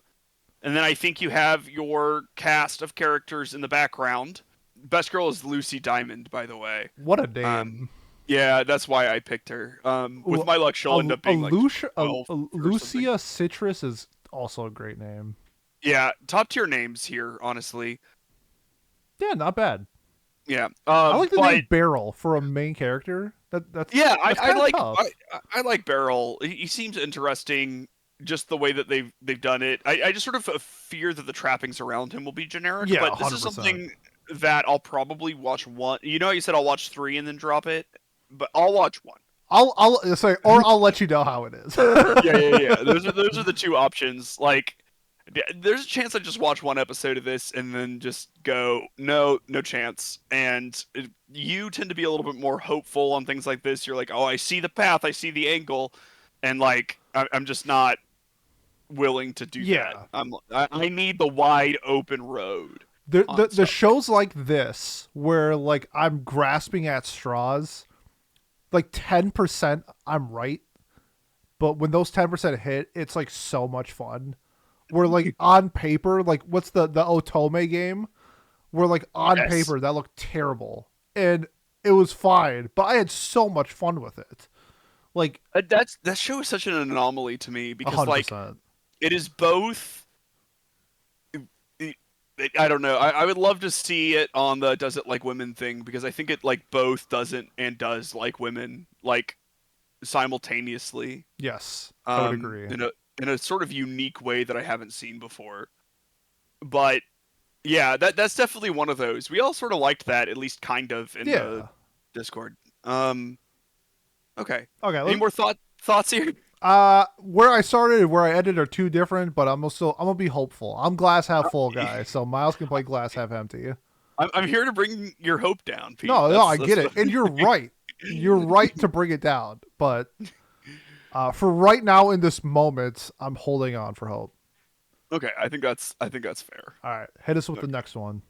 and then I think you have your cast of characters in the background. Best girl is Lucy Diamond, by the way. What a name. Yeah, that's why I picked her. With my luck, she'll end up being Lucia Citrus is also a great name. Yeah, top tier names here, honestly. Yeah, not bad. Yeah, I like the name Beryl for a main character. I like Beryl. He seems interesting. Just the way that they've done it. I just sort of fear that the trappings around him will be generic. Yeah, but this 100%. is something that I'll probably watch one. You know, you said I'll watch 3 and then drop it. But I'll watch one. I'll let you know how it is. Yeah. Those are the two options. Like, there's a chance I just watch one episode of this and then just go, no chance. And you tend to be a little bit more hopeful on things like this. You're like, oh, I see the path, I see the angle, and like I'm just not willing to do that. I need the wide open road. The shows like this where like I'm grasping at straws. Like 10% I'm right, but when those 10% hit, it's like so much fun. We're like on paper, like what's the Otome game? We're like on paper that looked terrible, and it was fine, but I had so much fun with it. Like that show is such an anomaly to me because like 100%. it is both. I don't know. I would love to see it on the does it like women thing because I think it like both doesn't and does like women like simultaneously. Yes, I would agree. In a sort of unique way that I haven't seen before. But yeah, that's definitely one of those. We all sort of liked that, at least kind of in the Yeah. Discord. Okay. Okay. Any more thoughts here? Where I started and where I ended are two different, but I'm gonna be hopeful. I'm glass half full guy, so Miles can play glass half empty. I'm here to bring your hope down, Pete. No, I get That's it, and you're right. You're right to bring it down, but for right now in this moment, I'm holding on for hope. okay. I think that's fair. All right, hit us with the Okay. next one.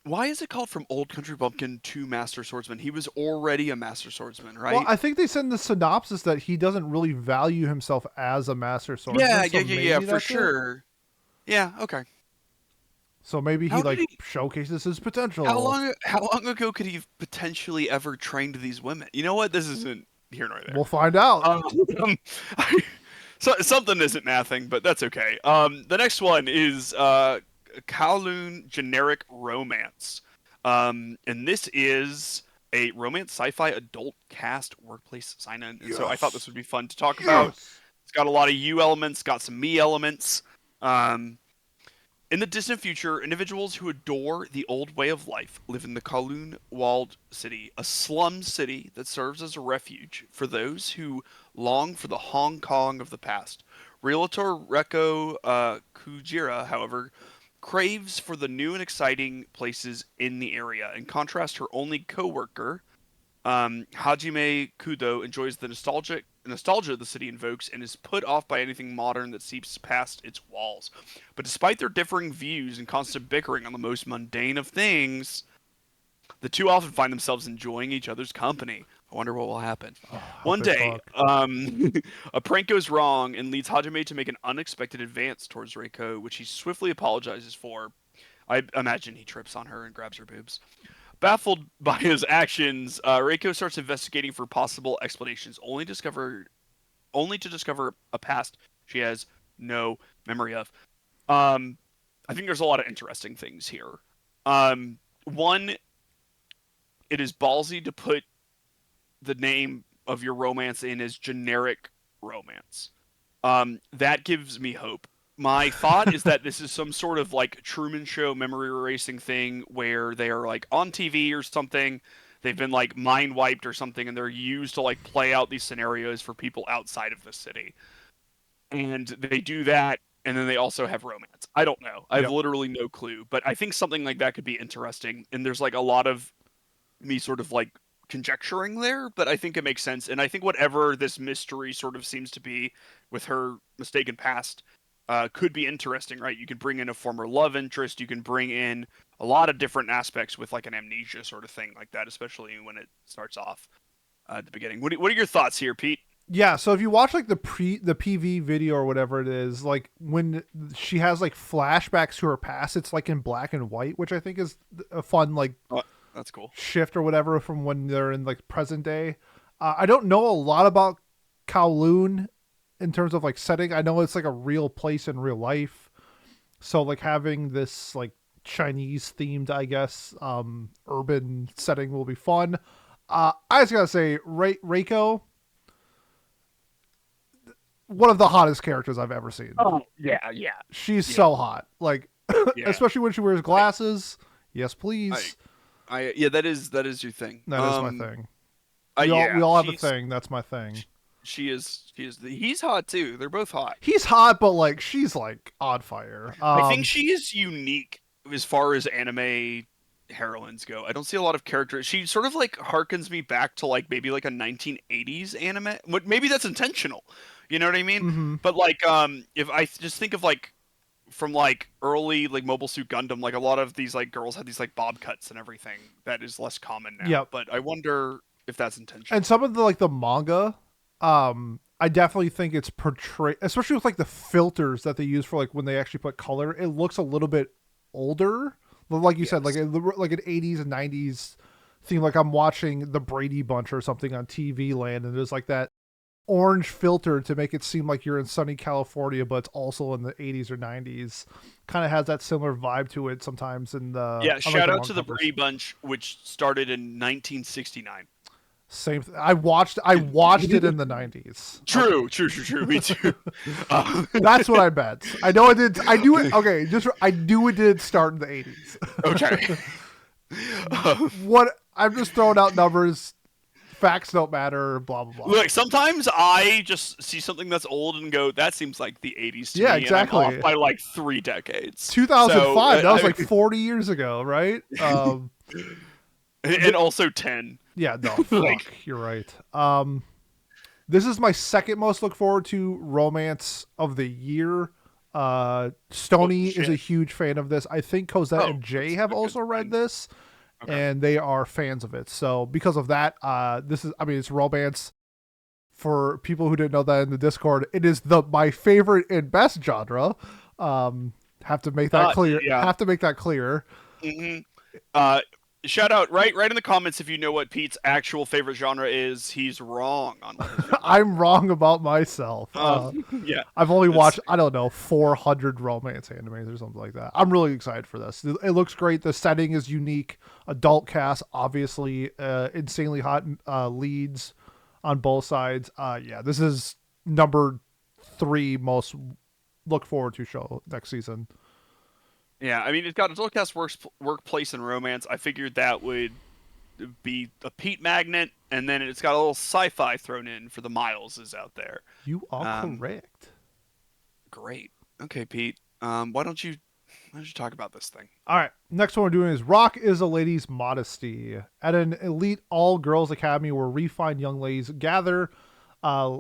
Why is it called From Old Country Bumpkin to Master Swordsman? He was already a Master Swordsman, Well, right? I think they said in the synopsis that he doesn't really value himself as a master swordsman, so Yeah, maybe for that's it. sure. Yeah, okay. So maybe he How did like he showcases his potential. how long ago could he have potentially ever trained these women? You know what? This isn't here nor there. We'll find out. Um, so, something isn't mathing, but that's okay. The next one is Kowloon generic romance. And this is a romance sci-fi adult cast workplace sign-in. And so I thought this Yes. would be fun to talk about. Yes. It's got a lot of you elements, got some me elements. Um, in the distant future, individuals who adore the old way of life live in the Kowloon walled city, a slum city that serves as a refuge for those who long for the Hong Kong of the past. Realtor Reko Kujira, however, craves for the new and exciting places in the area. In contrast, her only coworker, Hajime Kudo, enjoys the nostalgia the city invokes and is put off by anything modern that seeps past its walls. But despite their differing views and constant bickering on the most mundane of things, the two often find themselves enjoying each other's company. I wonder what will happen. Oh, I hope One they day, fuck. a prank goes wrong and leads Hajime to make an unexpected advance towards Reiko, which he swiftly apologizes for. I imagine he trips on her and grabs her boobs. Baffled by his actions, Reiko starts investigating for possible explanations, only to discover a past she has no memory of. I think there's a lot of interesting things here. One, it is ballsy to put the name of your romance in as generic romance. That gives me hope. My thought is that this is some sort of like Truman Show memory erasing thing where they are like on TV or something. They've been like mind wiped or something, and they're used to like play out these scenarios for people outside of the city. And they do that, and then they also have romance. I don't know. I have Yep. literally no clue, but I think something like that could be interesting. And there's like a lot of me sort of like conjecturing there, but I think it makes sense. And I think whatever this mystery sort of seems to be with her mistaken past could be interesting, right? You can bring in a former love interest. You can bring in a lot of different aspects with like an amnesia sort of thing like that, especially when it starts off at the beginning. What are your thoughts here, Pete? Yeah, so if you watch like the PV video or whatever it is, like when she has like flashbacks to her past, it's like in black and white, which I think is a fun like Oh, that's cool. shift or whatever from when they're in like present day. I don't know a lot about Kowloon in terms of like setting. I know it's like a real place in real life, so like having this like Chinese themed, I guess, urban setting will be fun. I just gotta say, Reiko, one of the hottest characters I've ever seen. Oh yeah, She's yeah, so hot, like yeah. especially when she wears I, glasses. Yes, I, please. yeah. That is your thing. That is my thing. We Yeah. all have a thing. That's my thing. She is. He's hot too. They're both hot. He's hot, but like she's like on fire. I think she is unique as far as anime heroines go. I don't see a lot of characters. She sort of like harkens me back to like maybe like a 1980s anime. Maybe that's intentional. You know what I mean? Mm-hmm. But like if I just think of like from like early like Mobile Suit Gundam, like a lot of these like girls had these like bob cuts and everything. That is less common now. Yep. But I wonder if that's And intentional. some of the like the manga, I definitely think it's portrayed, especially with like the filters that they use for like when they actually put color. It looks a little bit older, like you said, Yes. like an 80s and 90s theme. Like I'm watching the Brady Bunch or something on TV Land, and there's like that orange filter to make it seem like you're in sunny California, but it's also in the 80s or 90s. Kind of has that similar vibe to it sometimes in the Yeah, I like shout the out manga to the covers. Brady Bunch, which started in 1969. I watched it in the 90s. Okay. True. Me too. Uh, That's what I meant. I know it did. I knew it. Okay, just I knew it did start in the 80s. okay. Uh, What I'm just throwing out numbers. Facts don't matter. Blah blah blah. Look, sometimes I just see something that's old and go, "That seems like the '80s to Yeah, me," and I'm off exactly. by like 3 decades. So, 2005. That was like 40 years ago, right? and also 10. Yeah. No. like, Fuck. You're right. This is my second most look forward to romance of the year. oh Stony is a shit. huge fan of this. I think Cosette Oh, and Jay that's have a good also read sign. this, Okay. and they are fans of it. So because of that, this is. I mean, it's romance. For people who didn't know that in the Discord, it is my favorite and best genre. Have to make that clear. Yeah. Have to make that clear. hmm Uh, shout out right in the comments if you know what Pete's actual favorite genre is. He's wrong on what his genre I'm wrong about myself. yeah. I've only It's watched, I don't know, 400 romance animes or something like that. I'm really excited for this. It looks great. The setting is unique. Adult cast, obviously, insanely hot leads on both sides. Yeah, this is number 3 most look forward to show next season. yeah. I mean, it's got adult cast workplace and romance. I figured that would be a Pete magnet, and then it's got a little sci-fi thrown in for the Mileses out there. You are Um, correct. Great. Okay, Pete. Why don't you talk about this thing? All right, next one we're doing is Rock is a Lady's Modesty. At an elite all girls academy where refined young ladies gather, uh,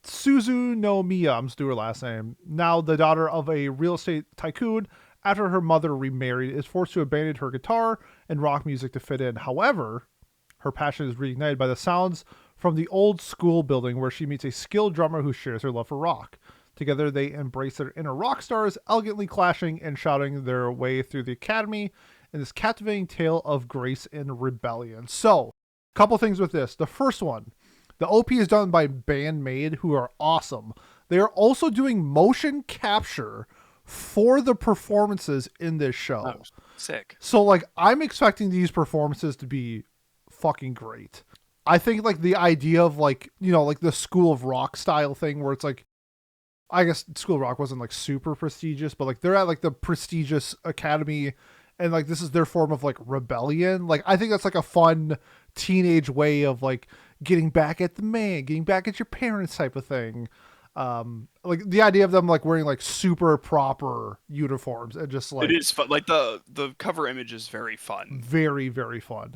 Suzu no Miya, I'm just doing her last name, now the daughter of a real estate tycoon, after her mother remarried, is forced to abandon her guitar and rock music to fit in. However, her passion is reignited by the sounds from the old school building where she meets a skilled drummer who shares her love for rock. Together, they embrace their inner rock stars, elegantly clashing and shouting their way through the academy in this captivating tale of grace and rebellion. So, a couple things with this. The first one, the OP is done by Bandmade, who are awesome. They are also doing motion capture for the performances in this Oh, show. sick. So, like, I'm expecting these performances to be fucking great. I think, like, the idea of, like, you know, like the School of Rock style thing where it's like, I guess School of Rock wasn't like super prestigious, but like they're at like the prestigious academy and like this is their form of like rebellion. Like I think that's like a fun teenage way of like getting back at the man, getting back at your parents type of thing. Like the idea of them like wearing like super proper uniforms and just It like is fun. Like the cover image is very fun. very, very fun.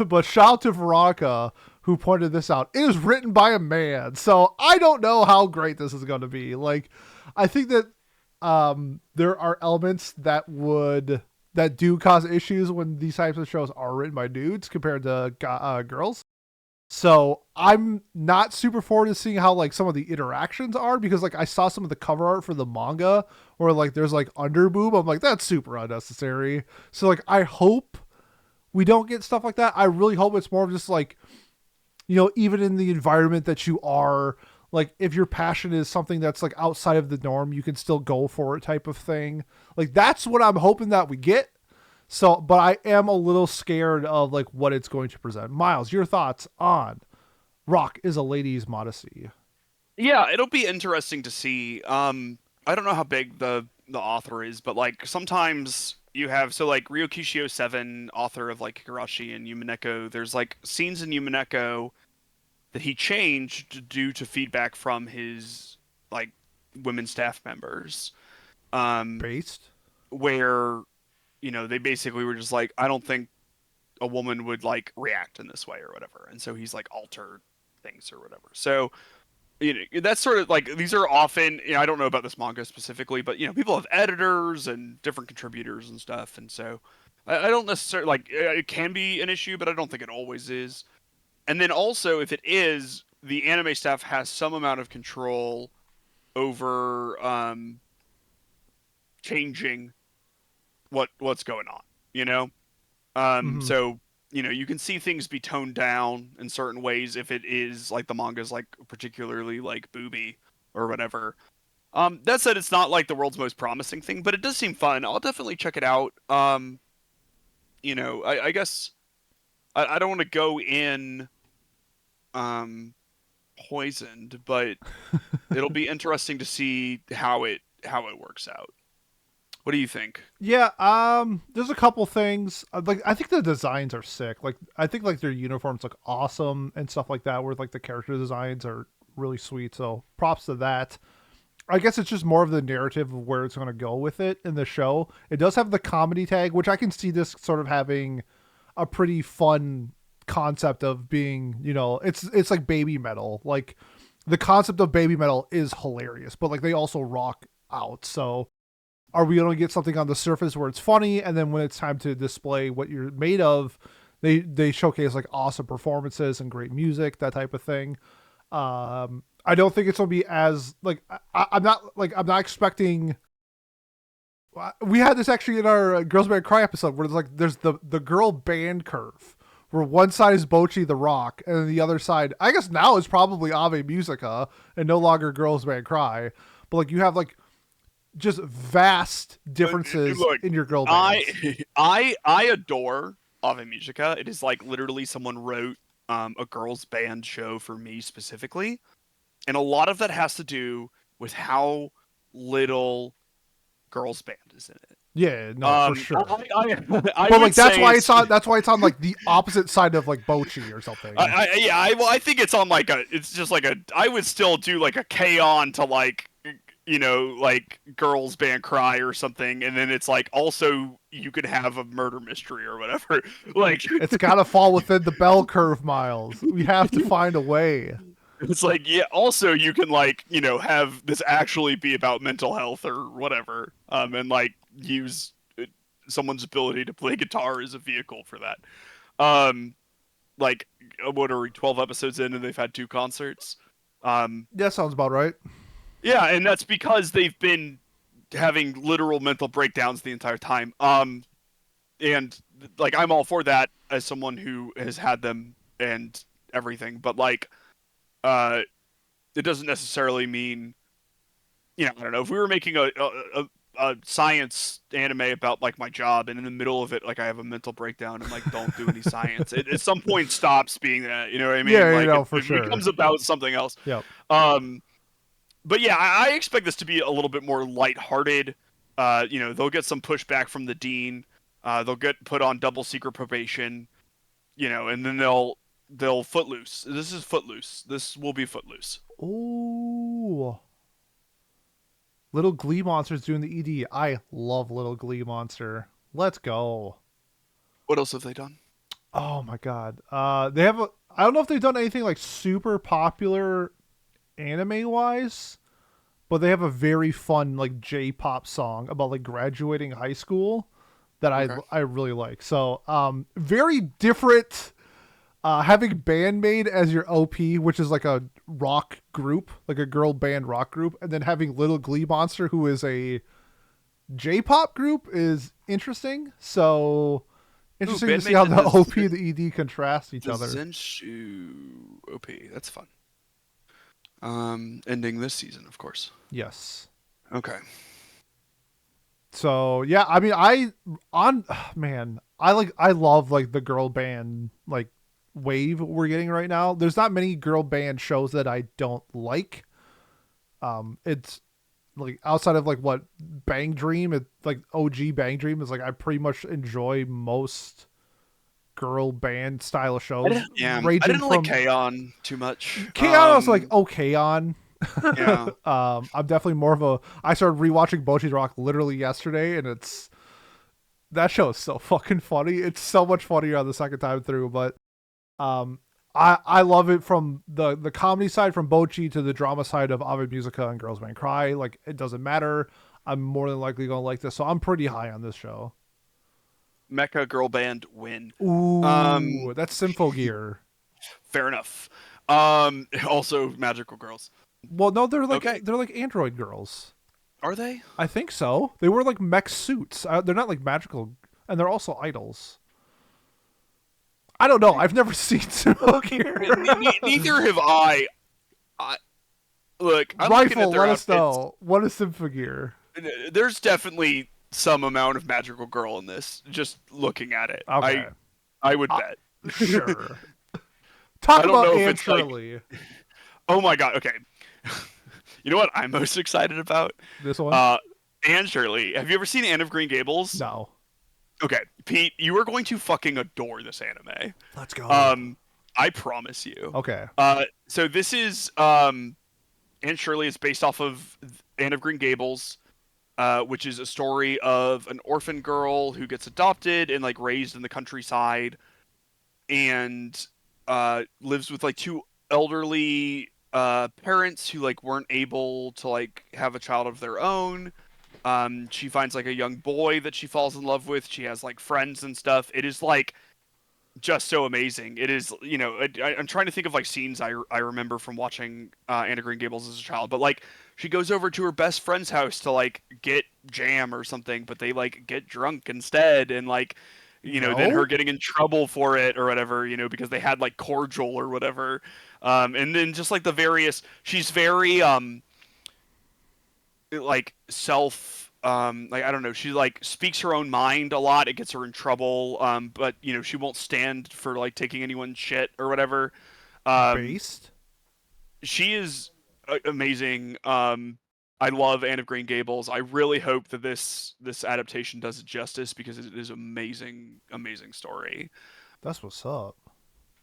But shout out to Veronica who pointed this out. It is written by a man, so I don't know how great this is going to be. Like, I think that there are elements that do cause issues when these types of shows are written by dudes compared to girls. So I'm not super forward to seeing how like some of the interactions are because like I saw some of the cover art for the manga where like there's like underboob. I'm like that's super unnecessary. So like I hope we don't get stuff like that. I really hope it's more of just like, you know, even in the environment that you are, like if your passion is something that's like outside of the norm, you can still go for it type of thing. Like that's what I'm hoping that we get. So, but I am a little scared of like what it's going to present. Miles, your thoughts on Rock is a Lady's Modesty? Yeah, it'll be interesting to see. I don't know how big the author is, but like sometimes you have so like Ryokishio 7, author of like Higurashi and Yumineko, there's like scenes in Yumineko that he changed due to feedback from his like women staff members. Um, Based? where they basically were just like, I don't think a woman would like react in this way or whatever, and so he's like altered things or whatever. So that's sort of like these are often, I don't know about this manga specifically, but people have editors and different contributors and stuff, and so I don't necessarily like it can be an issue, but I don't think it always is. And then also, if it is, the anime staff has some amount of control over changing what's going on, you know. Mm-hmm. So you can see things be toned down in certain ways if it is like the manga's like particularly like booby or whatever. That said, it's not like the world's most promising thing, but it does seem fun. I'll definitely check it out. I guess I don't want to go in um poisoned, but it'll be interesting to see how it works out. What do you think? Yeah, there's a couple things. Like I think the designs are sick. Like I think like their uniforms look awesome and stuff like that. Where like the character designs are really sweet. So props to that. I guess it's just more of the narrative of where it's going to go with it in the show. It does have the comedy tag, which I can see this sort of having a pretty fun concept of being, it's like baby metal. Like the concept of baby metal is hilarious, but like they also rock out. So are we going to get something on the surface where it's funny, and then when it's time to display what you're made of, they showcase like awesome performances and great music, that type of thing. I don't think it's gonna be as like I'm not expecting. We had this actually in our Girls Band Cry episode where there's the girl band curve where one side is Bocchi the Rock and then the other side I guess now is probably Ave Musica and no longer Girls Band Cry, but like you have like just vast differences Look, in your girl bands. I adore Ave Musica. It is like literally someone wrote a girls band show for me specifically, and a lot of that has to do with how little girls band is in it. Yeah, no, for sure. I but would like that's say why it's on. That's why it's on like the opposite side of like Bocchi or something. I think it's on like it's just like I would still do like a K-On to like like girls band Cry or something, and then it's like also you could have a murder mystery or whatever. Like it's got to fall within the bell curve, Miles. We have to find a way. It's like, yeah, also you can like, have this actually be about mental health or whatever. And like use someone's ability to play guitar as a vehicle for that. Like what are we 12 episodes in and they've had 2 concerts? Yeah, sounds about right. Yeah, and that's because they've been having literal mental breakdowns the entire time. And like I'm all for that as someone who has had them and everything, but like it doesn't necessarily mean, I don't know, if we were making a science anime about like my job and in the middle of it like I have a mental breakdown and like don't do any science, it at some point stops being that, you know what I mean? Yeah, Like for it sure. becomes about something else. Yep. But yeah, I expect this to be a little bit more lighthearted. They'll get some pushback from the dean. They'll get put on double secret probation, and then they'll footloose. This is footloose. This will be footloose. Ooh. Little Glee Monster's doing the ED. I love Little Glee Monster. Let's go. What else have they done? Oh my god. They have I don't know if they've done anything like super popular anime wise, but they have a very fun like J-pop song about like graduating high school that Okay. I really like. So, very different. Having Bandmaid as your OP, which is like a rock group, like a girl band rock group, and then having Little Glee Monster, who is a J-pop group, is interesting. So interesting to see how the OP and the ED contrast each other. Zenshu OP. That's fun. Ending this season, of course. Yes. Okay. So yeah, I mean, I love like the girl band like wave we're getting right now. There's not many girl band shows that I don't like. It's like outside of like what Bang Dream, it like OG Bang Dream is like I pretty much enjoy most girl band style shows. I didn't like K-On too much. K-On was like okay on. Yeah. I'm definitely more of a. I started rewatching Bocchi the Rock literally yesterday, and that show is so fucking funny. It's so much funnier on the second time through, but I love it from the comedy side from Bocchi to the drama side of Ave Musica and Girls Band Cry. Like it doesn't matter. I'm more than likely gonna like this, so I'm pretty high on this show. Mecha girl band win. Ooh, that's Sympho Gear. Fair enough. Also magical girls. Well, no, they're like Okay. they're like android girls. Are they? I think so. They wear like mech suits. They're not like magical, and they're also idols. I don't know. I've never seen Metal Gear. Neither have I. I look, I'm looking at Rifle, their let us outfits. know. What is Symphogear? There's definitely some amount of magical girl in this. Just looking at it, Okay. I would bet. Sure. I Talk don't about know if Anne it's like, Shirley. oh my god, okay. You know what I'm most excited about? This one? Uh, Anne Shirley. Have you ever seen Anne of Green Gables? No. Okay, Pete, you are going to fucking adore this anime. Let's go. Um, I promise you. Okay. So this is Anne Shirley is based off of Anne of Green Gables, which is a story of an orphan girl who gets adopted and like raised in the countryside, and lives with like two elderly parents who like weren't able to like have a child of their own. She finds like a young boy that she falls in love with. She has like friends and stuff. It is like just so amazing. It is, you know, I'm trying to think of like scenes I remember from watching Anne of Green Gables as a child, but like she goes over to her best friend's house to like get jam or something, but they like get drunk instead, and like, you know, then her No? getting in trouble for it or whatever, you know, because they had like cordial or whatever, and then just like the various, she's very like self like I don't know, she like speaks her own mind a lot. It gets her in trouble, but you know she won't stand for like taking anyone's shit or whatever. um Based? she is amazing. I love Anne of Green Gables. I really hope that this adaptation does it justice because it is amazing story. That's what's up.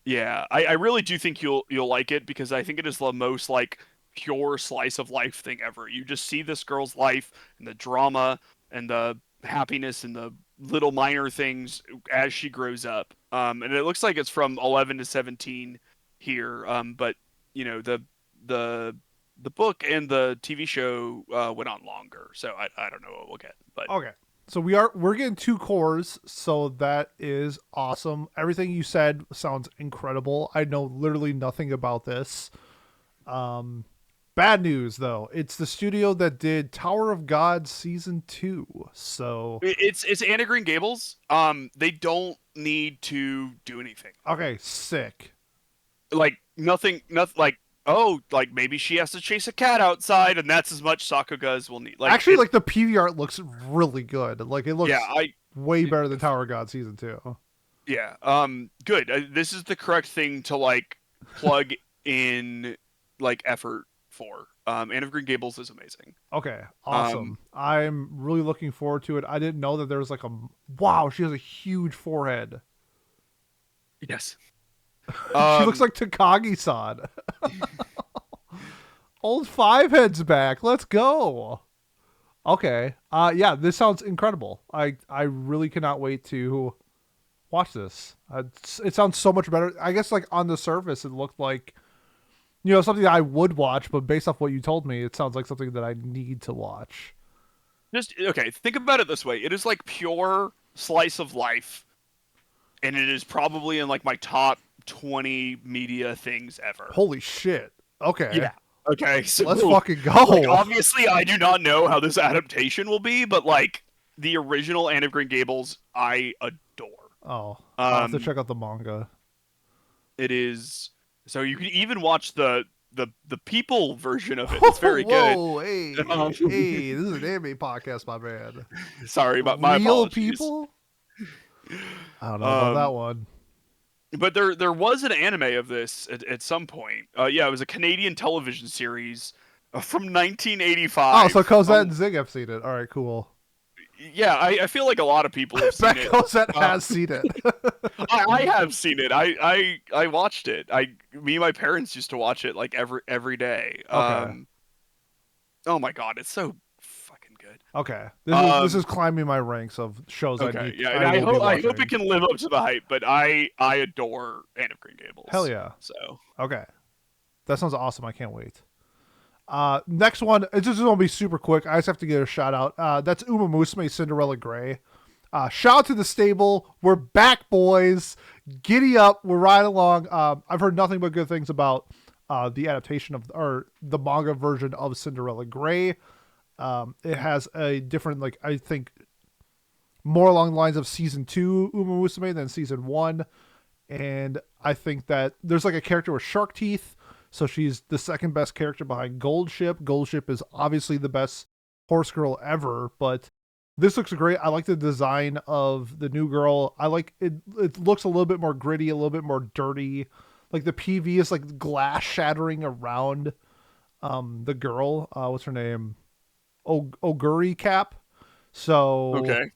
Yeah, I really do think you'll like it because I think it is the most like pure slice of life thing ever. You just see this girl's life and the drama and the happiness and the little minor things as she grows up. And it looks like it's from 11 to 17 here. But you know the the book and the TV show went on longer, so I don't know what we'll get, but Okay. So we're getting two cores, so that is awesome. Everything you said sounds incredible. I know literally nothing about this. Bad news though. It's the studio that did Tower of God season 2. So it's Anne of Green Gables. They don't need to do anything. okay, sick. Like nothing like, oh, like maybe she has to chase a cat outside and that's as much Sakuga as we'll need. Like Actually, like the PV art looks really good. Like it looks yeah, way better than Tower of God season 2. yeah, good. This is the correct thing to like plug in like effort for. Anne of Green Gables is amazing. Okay, Um awesome. I'm really looking forward to it. I didn't know that there was like a wow, she has a huge forehead. yes. She looks like Takagi-san. Old Five Head's back. Let's go. Okay. Yeah, this sounds incredible. I really cannot wait to watch this. It sounds so much better. I guess like on the surface it looked like, you know, something that I would watch, but based off what you told me, it sounds like something that I need to watch. just okay, think about it this way. It is like pure slice of life, and it is probably in like my top 20 media things ever. Holy shit. Okay. Yeah. Okay, so Let's fucking go. like obviously I do not know how this adaptation will be, but like the original Anne of Green Gables I adore. Oh, I'll have to Um check out the manga. it is, so you can even watch the people version of it. It's very good. Whoa, hey, Um, hey, this is an anime podcast, my man. Sorry, but my Real apologies. people? I don't know about that one. But there was an anime of this at some point. Yeah, it was a Canadian television series from 1985. Oh, so Cosette and Zig have seen it. All right, cool. Yeah, I feel like a lot of people have seen Beck it. Cosette has seen it. I have seen it. I watched it. Me and my parents used to watch it like every day. Okay. Oh my god, it's so fucking good. Okay. This is climbing my ranks of shows I Okay, need. yeah, and I hope it can live up to the hype. But I adore Anne of Green Gables. Hell yeah. So Okay. That sounds awesome. I can't wait. Next one, it's just gonna be super quick. I just have to get a shout out. That's Uma Musume Cinderella Gray. Shout out to the stable. We're back, boys. Giddy up. We're right along. I've heard nothing but good things about the adaptation of, or the manga version of Cinderella Gray. It has a different, like, I think more along the lines of season 2 Uma Musume than season 1. and I think that there's like a character with shark teeth, so she's the second best character behind Gold Ship. Gold Ship is obviously the best horse girl ever, but this looks great. I like the design of the new girl. I like it. It looks a little bit more gritty, a little bit more dirty. Like the PV is like glass shattering around the girl. What's her name? Oguri Cap. So Okay.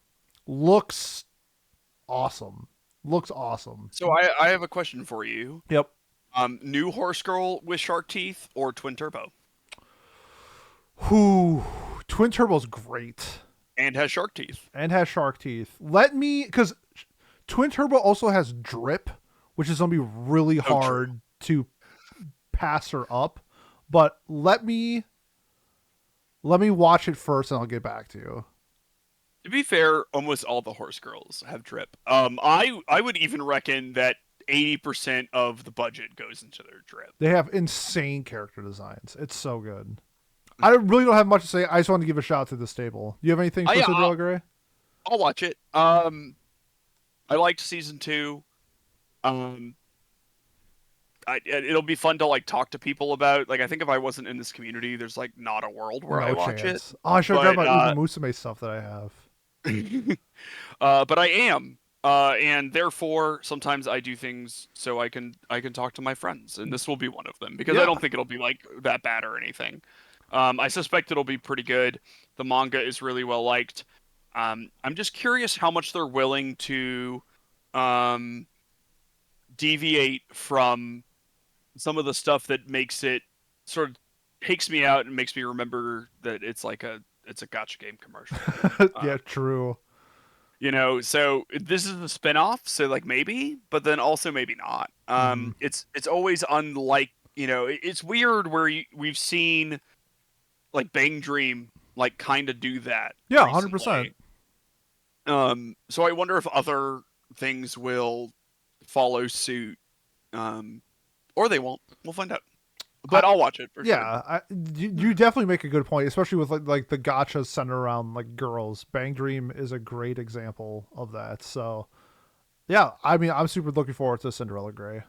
looks awesome. Looks awesome. So I have a question for you. Yep. New horse girl with shark teeth or twin turbo? Who Twin Turbo's great And has shark teeth. and has shark teeth. Let me because Twin Turbo also has drip, which is gonna be really Oh, true. hard to pass her up. But let me watch it first, and I'll get back to you. To be fair, almost all the horse girls have drip. I would even reckon that 80% of the budget goes into their drip. They have insane character designs. It's so good. I really don't have much to say. I just want to give a shout out to this stable. Do you have anything for Yeah, Cinderella Grey? I'll watch it. I liked season 2. Um, it'll be fun to like talk to people about. Like, I think if I wasn't in this community, there's like not a world where I No watch chance. Oh, I should have But, grabbed my Musume stuff that I have. it. But I am. And therefore, sometimes I do things so I can talk to my friends, and this will be one of them because I Yeah. don't think it'll be like that bad or anything. I suspect it'll be pretty good. The manga is really well liked. I'm just curious how much they're willing to um, deviate from some of the stuff that makes it sort of takes me out and makes me remember that it's like it's a gotcha game commercial. Yeah, true. So this is the spin-off, so like maybe, but then also maybe not. Mhm. It's always unlike, it's weird where we've seen like Bang Dream like kind of do that Yeah, recently. 100%. So I wonder if other things will follow suit, or they won't. We'll find out. But I'll watch it for sure. Yeah, you definitely make a good point, especially with like the gotchas centered around like girls. Bang Dream is a great example of that. So, yeah, I mean, I'm super looking forward to Cinderella Grey.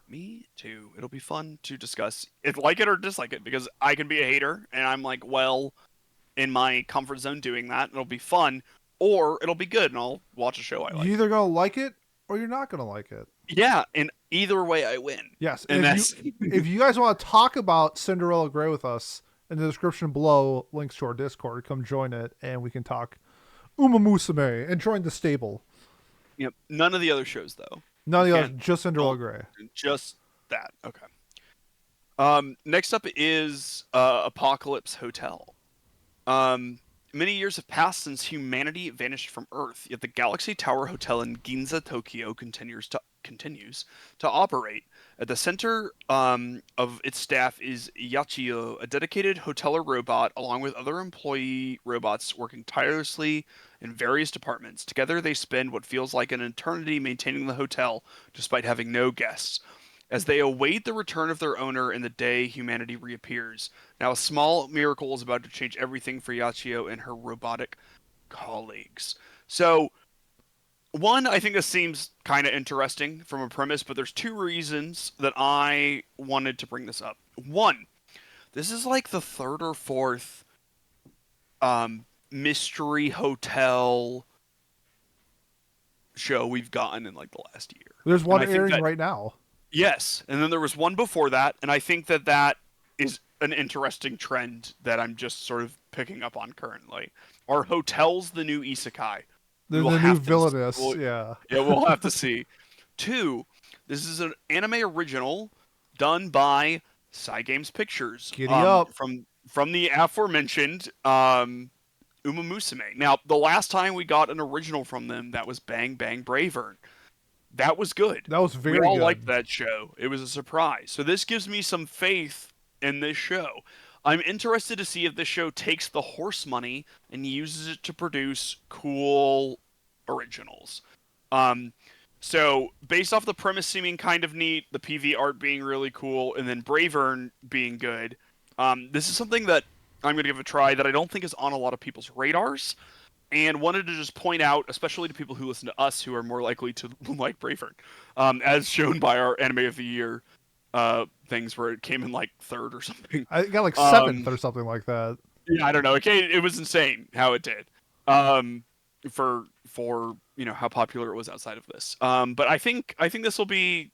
Me too. It'll be fun to discuss if like it or dislike it because I can be a hater and I'm like well in my comfort zone doing that. It'll be fun or it'll be good and I'll watch a show I like. You're either gonna like it or you're not gonna like it. Yeah, and either way I win. Yes, And that's if you guys want to talk about Cinderella Grey with us, in the description below, links to our Discord. Come join it, and we can talk Musume and join the stable. none of the other shows though. None of the others, just Cinderella Grey. Just that. Okay. Next up is Apocalypse Hotel. Many years have passed since humanity vanished from Earth, yet the Galaxy Tower Hotel in Ginza, Tokyo continues to operate. At the center of its staff is Yachio, a dedicated hoteler robot, along with other employee robots working tirelessly in various departments. Together, they spend what feels like an eternity maintaining the hotel, despite having no guests, as they await the return of their owner and the day humanity reappears. Now, a small miracle is about to change everything for Yachio and her robotic colleagues. So, one, I think this seems kind of interesting from a premise, but there's two reasons that I wanted to bring this up. One, this is like the third or fourth mystery hotel show we've gotten in like the last year. There's one And I think airing that- right now. Yes, and then there was one before that, and I think that is an interesting trend that I'm just sort of picking up on currently. Are hotels the new isekai? The We'll new have to- villainous. we'll- Yeah. Yeah, we'll have to see. Two, this is an anime original done by Cygames Pictures. Giddy up. From the aforementioned Musume. Now, the last time we got an original from them, that was Bang Bang Bravern. That was good. That was very We all good. liked that show. It was a surprise. So this gives me some faith in this show. I'm interested to see if this show takes the horse money and uses it to produce cool originals. So based off the premise seeming kind of neat, the PV art being really cool, and then Bravern being good, this is something that I'm going to give a try that I don't think is on a lot of people's radars. and wanted to just point out, especially to people who listen to us, who are more likely to like Braveheart, as shown by our Anime of the Year things where it came in like third or something. I got like seventh Um, or something like that. yeah, I don't know. It was insane how it did. Um, for how popular it was outside of this. But I think this will be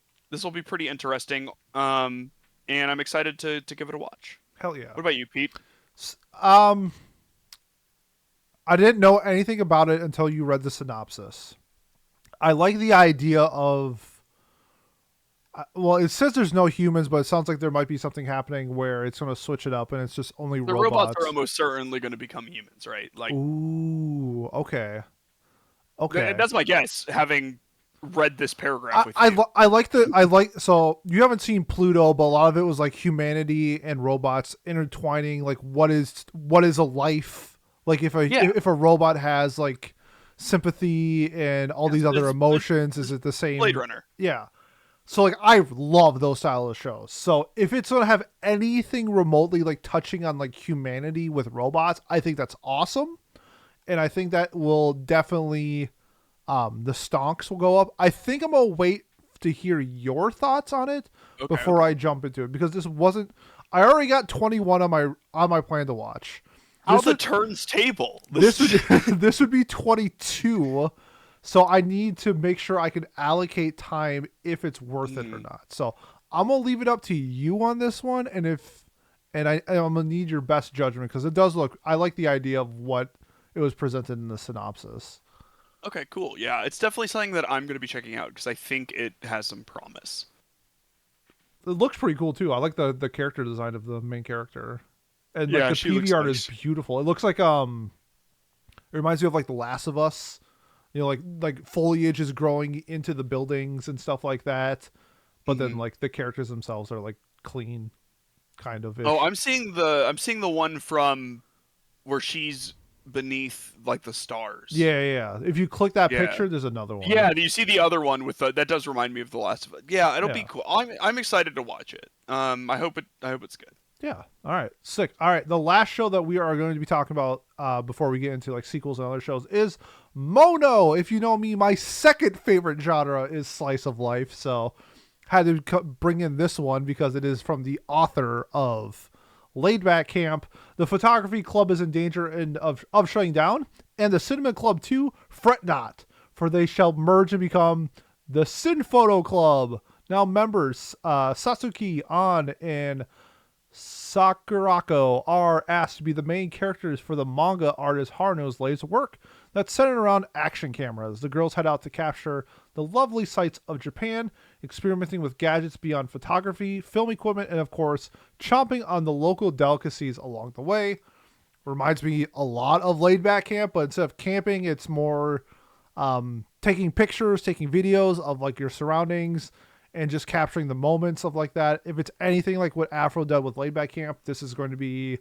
pretty interesting. And I'm excited to give it a watch. Hell yeah. What about you, Pete? S- Um, I didn't know anything about it until you read the synopsis. I like the idea of. Well, it says there's no humans, but it sounds like there might be something happening where it's going to switch it up and it's just only The robots are robots. almost certainly going to become humans, right? Like Ooh, okay. Okay. that's my guess, having read this paragraph with you. I like so you haven't seen Pluto, but a lot of it was like humanity and robots intertwining. Like what is a life? Like Yeah, if a robot has like sympathy and all these other emotions, is it the Blade same? Runner. Yeah. So like I love those style of shows. So if it's gonna have anything remotely like touching on like humanity with robots, I think that's awesome, and I think that will definitely the stonks will go up. I think I'm gonna wait to hear your thoughts on it Okay, before okay. I jump into it because this wasn't. I already got 21 on my plan to watch. How This the would turns table. this would this would be 22. So I need to make sure I can allocate time if it's worth it or Mm, not. So I'm gonna leave it up to you on this one, I'm gonna need your best judgment because it does look. I like the idea of what it was presented in the synopsis. okay, cool. Yeah, it's definitely something that I'm going to be checking out because I think it has some promise. It looks pretty cool too. I like the character design of the main character, and like Yeah, the she PV looks art is nice. beautiful. It looks like it reminds me of like The Last of Us. You know, like foliage is growing into the buildings and stuff like that, but then Hmm. like the characters themselves are like clean, kind of Oh, ish. I'm seeing the one from where she's beneath like the stars. Yeah. If you click that Yeah. picture, there's another Yeah, one. you see the other one with that does remind me of The Last of Us. Yeah, it'll be Yeah. cool. I'm excited to watch it. I hope it's good. Yeah. All right. Sick. All right. The last show that we are going to be talking about before we get into like sequels and other shows is Mono. If you know me, my second favorite genre is slice of life. So had to bring in this one because it is from the author of Laid Back Camp. The photography club is in danger of shutting down, and the cinema club too. Fret not, for they shall merge and become the Sin Photo Club. Now members Satsuki, An, and Sakurako are asked to be the main characters for the manga artist Haruno's latest work that's centered around action cameras. The girls head out to capture the lovely sights of Japan, experimenting with gadgets beyond photography, film equipment, and of course, chomping on the local delicacies along the way. Reminds me a lot of Laid Back Camp, but instead of camping, it's more taking pictures, taking videos of like your surroundings, and just capturing the moments of like that. If it's anything like what Afro did with Laid Back Camp, this is going to be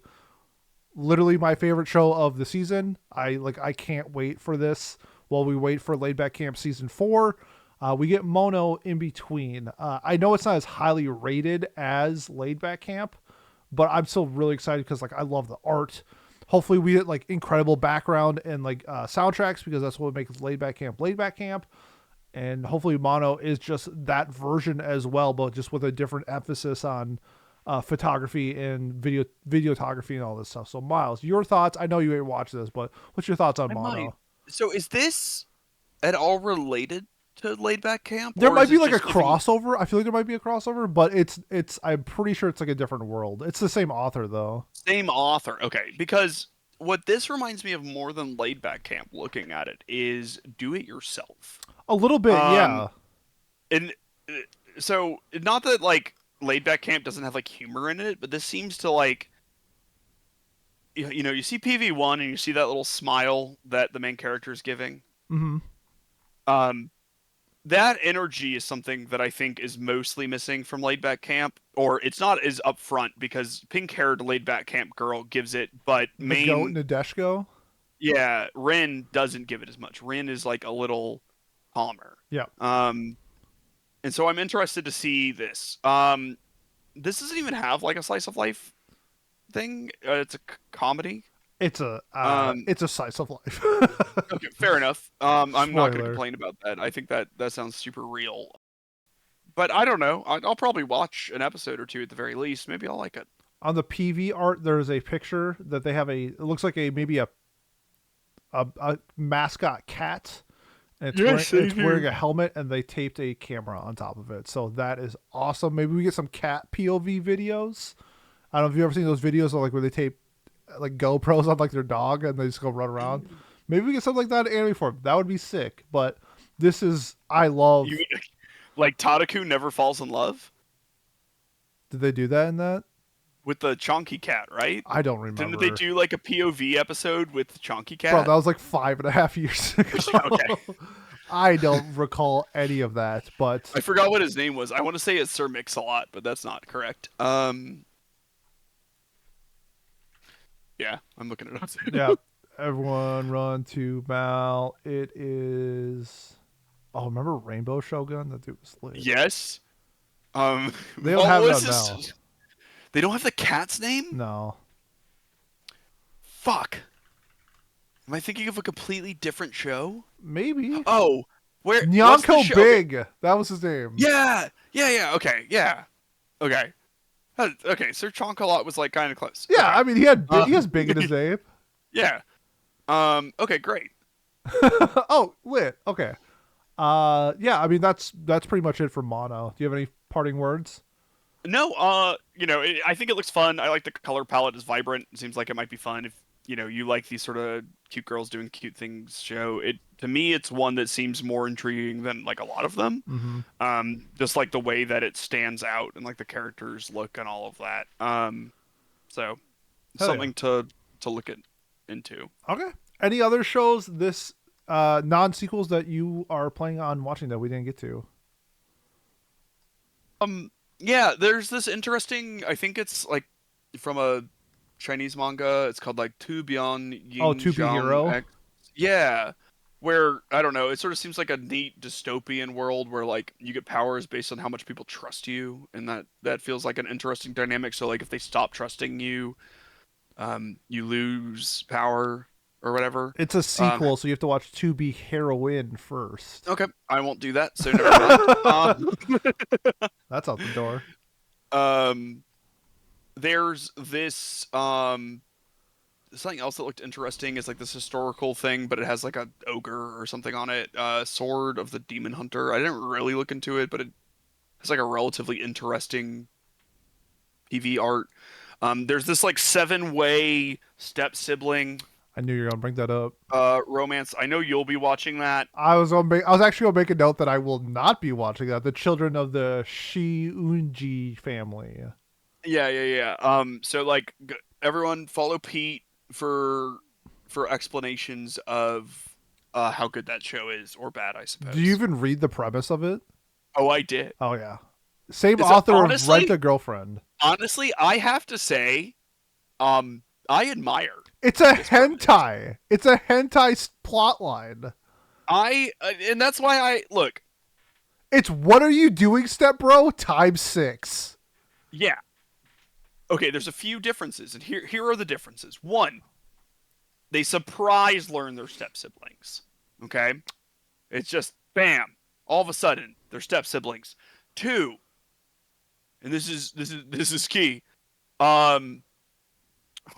literally my favorite show of the season. I can't wait for this while we wait for Laid Back Camp season 4. We get Mono in between. I know it's not as highly rated as Laid Back Camp, but I'm still really excited because like I love the art. Hopefully we get like incredible background and like soundtracks because that's what makes Laid Back Camp Laid Back Camp. And hopefully Mono is just that version as well, but just with a different emphasis on photography and videography and all this stuff. So Miles, your thoughts? I know you ain't watched this, but what's your thoughts on I might. Mono? So is this at all related to Laid Back Camp, There or might is be it like a just giving? crossover. I feel like there might be a crossover, but it's I'm pretty sure it's like a different world. It's the same author though. Same author. Okay, because what this reminds me of more than Laid Back Camp, looking at it, is Do It Yourself. A little bit, Um, yeah. and uh, so not that like Laid Back Camp doesn't have like humor in it, but this seems to like you see PV1 and you see that little smile that the main character is giving. Mm-hmm. Um, that energy is something that I think is mostly missing from Laid Back Camp, or it's not as upfront because pink-haired Laid Back Camp girl gives it, but The goat main Nadeshko. yeah, Rin doesn't give it as much. Rin is like a little calmer. Yeah. Um, and so I'm interested to see this. This doesn't even have like a slice of life thing. It's a comedy. It's a slice of life. Okay, fair enough. I'm not going to Spoiler. complain about that. I think that sounds super real. But I don't know. I'll probably watch an episode or two at the very least. Maybe I'll like it. On the PV art, there's a picture that they have it looks like maybe a mascot cat. And it's wearing a helmet, and they taped a camera on top of it. So that is awesome. Maybe we get some cat POV videos. I don't know if you've ever seen those videos of like where they tape like GoPros on like their dog and they just go run around. Maybe we get something like that in anime form. That would be sick. But this is I love. You mean, like Tadaku never falls in love Did they do that in that? with the Chonky cat, right? I don't remember. Didn't they do like a POV episode with the Chonky cat? Bro, that was like 5.5 years ago. Okay. I don't recall any of that, but I forgot what his name was. I want to say it's Sir Mix-a-Lot, but that's not correct. Yeah, I'm looking it up. yeah. Everyone run to Mal. It is. Oh, remember Rainbow Shogun? That dude was lit. Yes. They don't have that now. They don't have the cat's name? No. Fuck. Am I thinking of a completely different show? Maybe. Oh, what's the Nyanko show? Big. That was his name. Yeah. Okay. Yeah. Okay. Okay. Sir Chonkalot was like kind of close. Yeah, Okay. I mean he has big in his name. Yeah. Okay. Great. Oh, lit. Okay. Yeah, I mean that's pretty much it for Mono. Do you have any parting words? No. I think it looks fun. I like the color palette is vibrant. It seems like it might be fun if you like these sort of cute girls doing cute things show. To me, it's one that seems more intriguing than like a lot of them. Mm-hmm. Just like the way that it stands out and like the characters look and all of that. So something to look into. Okay. Any other shows this non-sequels that you are planning on watching that we didn't get to? Yeah, there's this interesting. I think it's like from a Chinese manga. It's called like To Beyond Yin. Oh, To Be Hero. Yeah, where I don't know. It sort of seems like a neat dystopian world where like you get powers based on how much people trust you, and that feels like an interesting dynamic. So like if they stop trusting you, you lose power or whatever. It's a sequel, so you have to watch To Be Heroine first. Okay, I won't do that. So never mind. That's out the door. There's this something else that looked interesting is like this historical thing, but it has like a ogre or something on it. Sword of the Demon Hunter. I didn't really look into it, but it has like a relatively interesting PV art. There's this like 7-way step sibling. I knew you were gonna bring that up. Romance. I know you'll be watching that. I was actually gonna make a note that I will not be watching that. The Children of the Shiunji family. Yeah. So like everyone follow Pete for explanations of how good that show is or bad, I suppose. Do you even read the premise of it? Oh, I did. Oh yeah. Same author of Rent a Girlfriend. Honestly, I have to say, I admire. It's a hentai. It's a hentai plotline. And that's why I look. It's What Are You Doing, Step Bro? ×6. Yeah. Okay, there's a few differences, and here are the differences. One, they surprise learn their step siblings. Okay? It's just bam, all of a sudden, they're step siblings. Two, and this is key.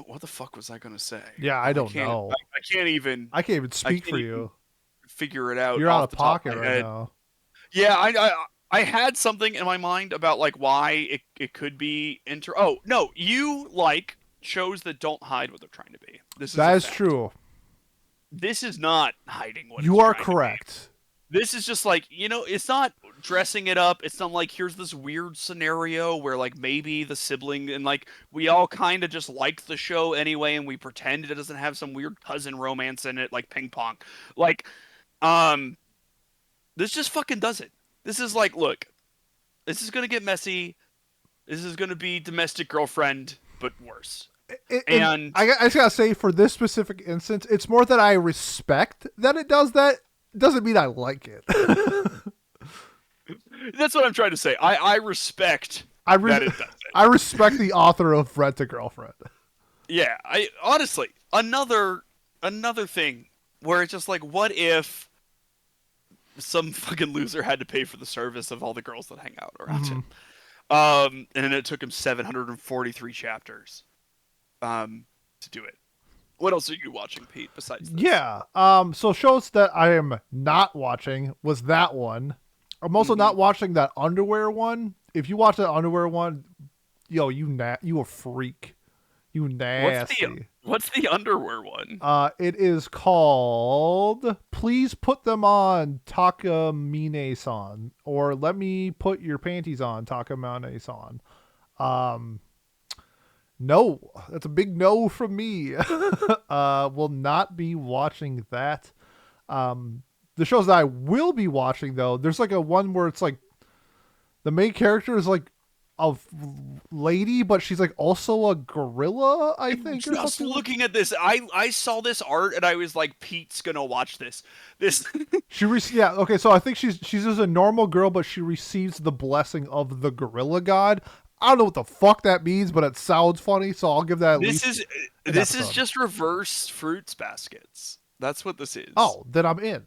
What the fuck was I gonna say? Yeah, I don't know. I can't even speak for you. Figure it out. You're out of the top pocket of my right head. now. Yeah, I had something in my mind about like why it could be Oh no, you like shows that don't hide what they're trying to be. That is true. This is not hiding what you are correct. This is just like, it's not dressing it up. It's not like here's this weird scenario where like maybe the sibling and like we all kind of just like the show anyway and we pretend it doesn't have some weird cousin romance in it like ping pong. Like this just fucking does it. This is like, look, this is going to get messy. This is going to be domestic girlfriend but worse. And I just got to say for this specific instance, it's more that I respect that it does that. Doesn't mean I like it. That's what I'm trying to say. I respect that it does it. I respect the author of Rent a Girlfriend. Yeah, honestly, another thing where it's just like, what if some fucking loser had to pay for the service of all the girls that hang out around Mhm. him? And it took him 743 chapters to do it. What else are you watching, Pete, besides this? Yeah. So shows that I am not watching was that one. I'm also not watching that underwear one. If you watch that underwear one, yo, you a freak. You nasty. What's the underwear one? It is called Please Put Them On Takamine-san, or Let Me Put Your Panties On Takamine-san. No, that's a big no from me. Will not be watching that. The shows that I will be watching though, there's like a one where it's like the main character is like a lady, but she's like also a gorilla, I think. Or Just something. looking at this, I saw this art and I was like, Pete's gonna watch this. Yeah, okay, so I think she's just a normal girl, but she receives the blessing of the gorilla god. I don't know what the fuck that means, but it sounds funny, so I'll give that at least. This is just reverse fruits baskets. That's what this is. Oh, then I'm in.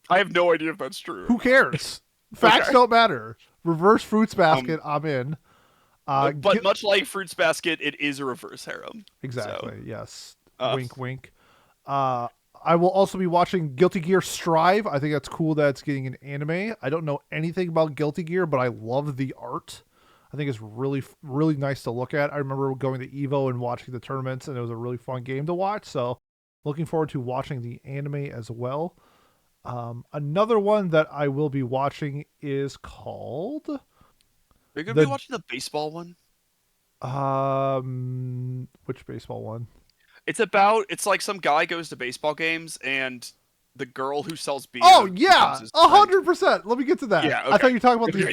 I have no idea if that's true. Who cares? Facts don't matter. Reverse fruits basket, I'm in. But much like Fruits Basket, it is a reverse harem. Exactly. So. Yes. Wink, wink. I will also be watching Guilty Gear Strive. I think that's cool that it's getting an anime. I don't know anything about Guilty Gear, but I love the art. I think it's really, really nice to look at. I remember going to Evo and watching the tournaments, and it was a really fun game to watch. So, looking forward to watching the anime as well. Another one that I will be watching is called. Are you gonna be watching the baseball one? Which baseball one? It's like some guy goes to baseball games and the girl who sells beer. Oh yeah, 100%. Let me get to that. Yeah, okay. I thought you were talking about the.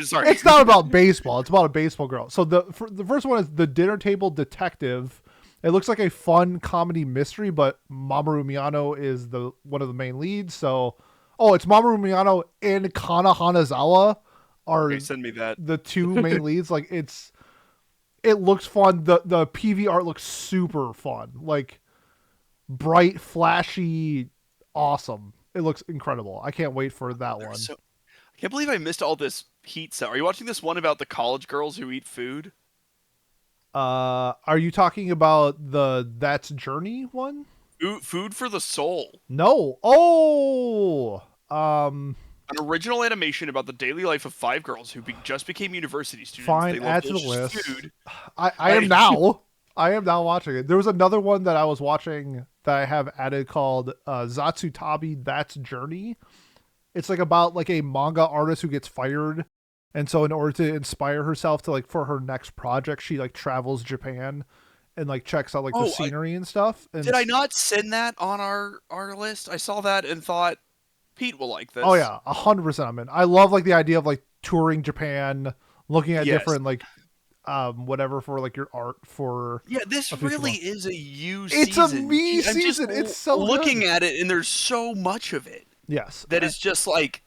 Sorry. It's not about baseball. It's about a baseball girl. So the first one is The Dinner Table Detective. It looks like a fun comedy mystery, but Mamoru Miyano is one of the main leads. So, it's Mamoru Miyano and Kana Hanazawa are send me that. The two main leads. Like it looks fun. The PV art looks super fun. Like bright, flashy, awesome. It looks incredible. I can't wait for that one. I can't believe I missed all this heat set. Are you watching this one about the college girls who eat food? Are you talking about the That's Journey one? Food for the Soul. No. Oh. An original animation about the daily life of 5 girls who just became university students. Fine, they add to the list. Food. I am now. I am now watching it. There was another one that I was watching that I have added called Zatsutabi That's Journey. It's like about like a manga artist who gets fired, and so in order to inspire herself to like for her next project, she like travels Japan and like checks out like the scenery and stuff. And did I not send that on our list? I saw that and thought Pete will like this. Oh yeah, 100% I'm in. I love like the idea of like touring Japan, looking at different like whatever for like your art for. Yeah, this really is a you season. It's a me season. It's so looking good. at it, and there's so much of it. Yes, that is just like,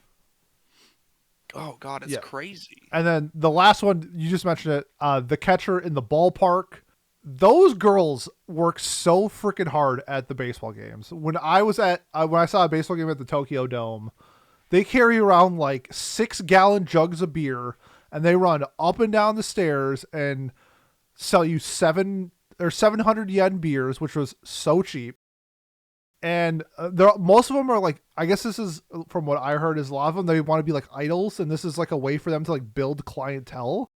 oh god, it's crazy. And then the last one you just mentioned it, The Catcher in the Ballpark. Those girls work so freaking hard at the baseball games. When I saw a baseball game at the Tokyo Dome, they carry around like 6-gallon jugs of beer, and they run up and down the stairs and sell you 700 yen beers, which was so cheap. And most of them are like, I guess this is from what I heard, is a lot of them they want to be like idols, and this is like a way for them to like build clientele.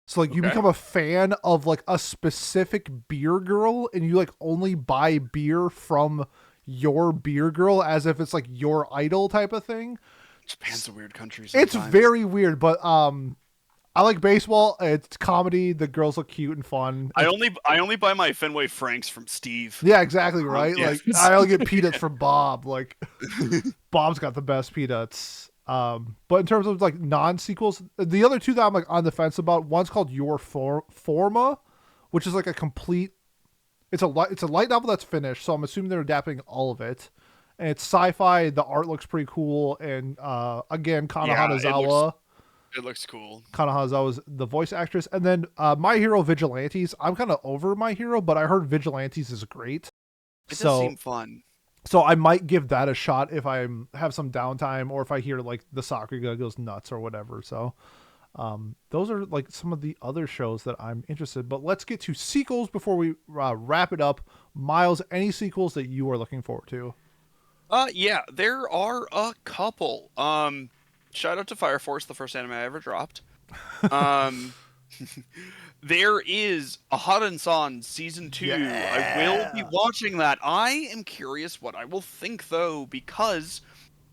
So like you become a fan of like a specific beer girl, and you like only buy beer from your beer girl as if it's like your idol type of thing. Japan's a weird country sometimes. It's very weird, but I like baseball. It's comedy. The girls look cute and fun. I only buy my Fenway Franks from Steve. Yeah, exactly right. Like I only get peanuts from Bob. Like Bob's got the best peanuts. But in terms of like non-sequels, the other two that I'm like on the fence about, one's called Your Forma, which is like a complete. It's a light novel that's finished, so I'm assuming they're adapting all of it. And it's sci-fi. The art looks pretty cool, and again, Kana Hanazawa. It looks cool. Kana Hanazawa's the voice actress. And then My Hero Vigilantes. I'm kind of over My Hero, but I heard Vigilantes is great. It does seem So fun. so I might give that a shot if I have some downtime or if I hear like the soccer guy goes nuts or whatever. So those are like some of the other shows that I'm interested. But let's get to sequels before we wrap it up. Miles, any sequels that you are looking forward to? Yeah, there are a couple. Shout out to Fire Force, the first anime I ever dropped. Um, there is a Haran-san season 2. I will be Yeah, watching that. I am curious what I will think though, because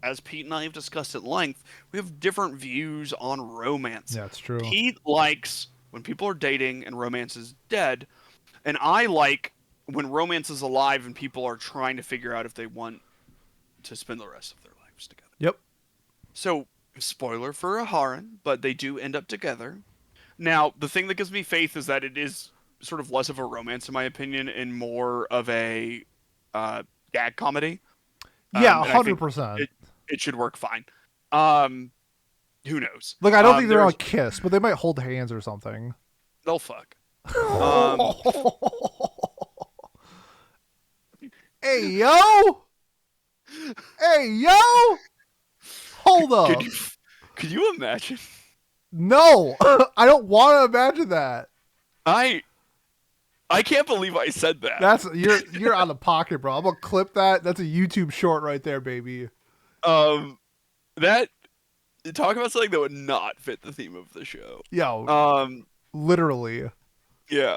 as Pete and I have discussed at length, we have different views on romance. yeah, it's true. Pete likes when people are dating and romance is dead, and I like when romance is alive and people are trying to figure out if they want to spend the rest of their lives together. Yep. So, spoiler for a Haran, but they do end up together. Now, the thing that gives me faith is that it is sort of less of a romance, in my opinion, and more of a gag comedy. Yeah, And I hundred think percent. it should work fine. Um, who knows? Like I don't think they're There's gonna kiss, but they might hold hands or something. they'll fuck. Um, Hey yo! Hey yo! Hold could up! you could you imagine? No, I don't want to imagine that. I I can't believe I said that. That's you're out of pocket, bro. I'm gonna clip that. That's a YouTube short right there, baby. That talk about something that would not fit the theme of the show. Yo, Um, literally. yeah.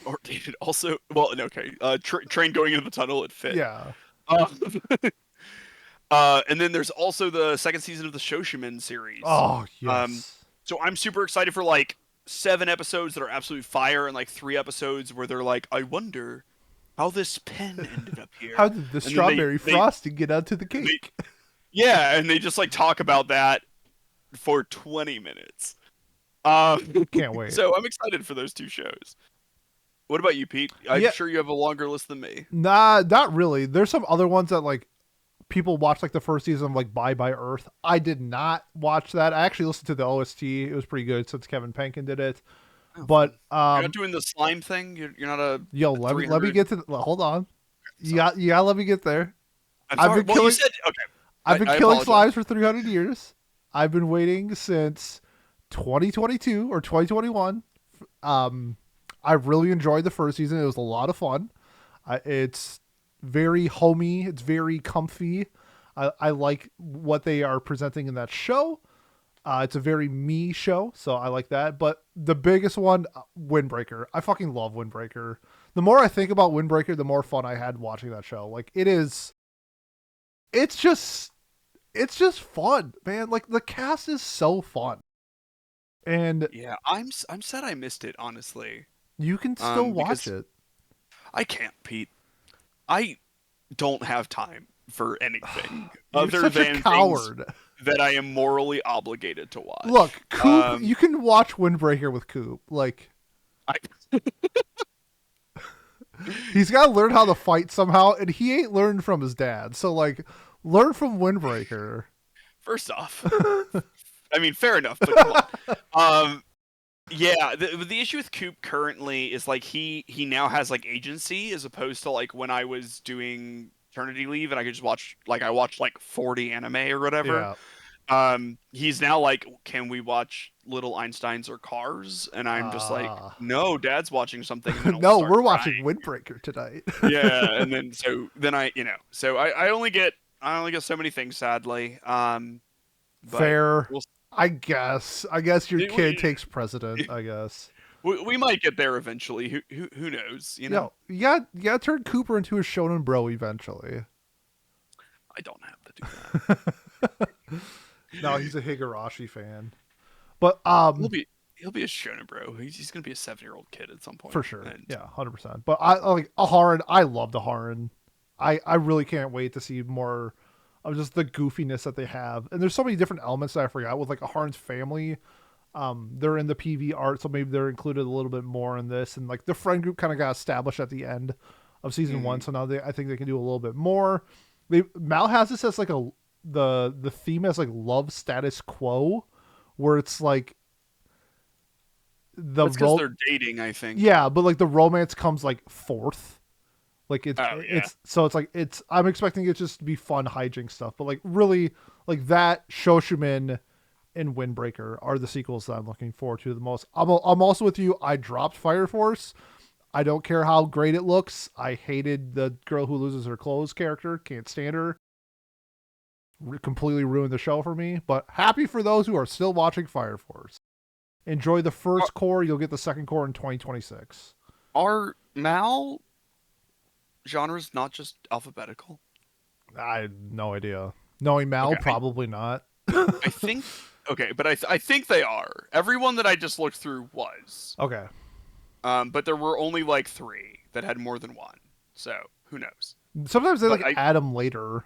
Or did it also? Well, no, okay. Train going into the tunnel, it fit. Yeah. Um, and then there's also the second season of the Shoshiman series. Oh Um, yes. so I'm super excited for like 7 episodes that are absolute fire, and like 3 episodes where they're like, I wonder how this pen ended up here. How did the And then strawberry frosting get onto the they cake? yeah, and they just like talk about that for 20 minutes. Can't wait. So I'm excited for those 2 shows. What about you, Pete? I'm Yeah. sure you have a longer list than me. Nah, not really. There's some other ones that like people watch like the first season of like Bye Bye Earth. I did not watch that. I actually listened to the OST. It was pretty good since Kevin Penkin did it. Oh, But you're not doing the slime thing. You're not a yo, a let me 300? get to hold on. Sorry. You gotta let me get there. I'm I've sorry. been Well, you killing said okay. I've been I killing apologize. slimes for 300 years. I've been waiting since 2022 or 2021. I really enjoyed the first season. It was a lot of fun. It's very homey. It's very comfy. I like what they are presenting in that show. It's a very me show, so I like that. But the biggest one, Windbreaker. I fucking love Windbreaker. The more I think about Windbreaker, the more fun I had watching that show. Like it is, it's just fun, man. Like the cast is so fun, and Yeah, I'm sad I missed it, honestly. you can still watch Because it. I can't, Pete. I don't have time for anything You're other such a than things coward. that I am morally obligated to watch. Look, Coop, Um, you can watch Windbreaker with Coop. Like I he's got to learn how to fight somehow, and he ain't learned from his dad. So like, learn from Windbreaker. first off, I mean, fair enough, but come on. Yeah, the issue with Coop currently is like he now has like agency as opposed to like when I was doing maternity leave and I could just watch like I watched like 40 anime or whatever. Yeah. He's now like, can we watch Little Einsteins or Cars? And I'm just like, Uh, no, Dad's watching something. And then I'll no, start we're crying. watching Windbreaker tonight. Yeah, and then then I so I only get so many things sadly. But Fair. we'll I guess. Your we, kid takes precedent. I guess. we might get there eventually. Who knows? You know, Yo, you gotta turn Cooper into a shonen bro eventually. I don't have to do that. No, he's a Higurashi fan. But He'll be a shonen bro. He's gonna be a 7-year-old kid at some point. for sure. And Yeah, 100%. But I like Aharon. I love the Aharon. I really can't wait to see more of just the goofiness that they have. And there's so many different elements that I forgot with like Aharon's family. They're in the PV art, so maybe they're included a little bit more in this. And like the friend group kind of got established at the end of season one, so now I think they can do a little bit more. Mal has this as like the theme as like love status quo, where it's like the that's because they're dating, I think. yeah, but like the romance comes like fourth. Like Oh yeah. it's I'm expecting it just to be fun hijinks stuff, but like really like that Shoshumin and Windbreaker are the sequels that I'm looking forward to the most. I'm also with you. I dropped Fire Force. I don't care how great it looks. I hated the girl who loses her clothes character. Can't stand her. Completely ruined the show for me. But happy for those who are still watching Fire Force. Enjoy the Are, first core. You'll get the second core in 2026. are Mal genres not just alphabetical? I have no idea. Knowing Mal, Okay, probably not. I think okay, but I think they are. Everyone that I just looked through was. Okay. But there were only like 3 that had more than one. So who knows? Sometimes they But like I add them later.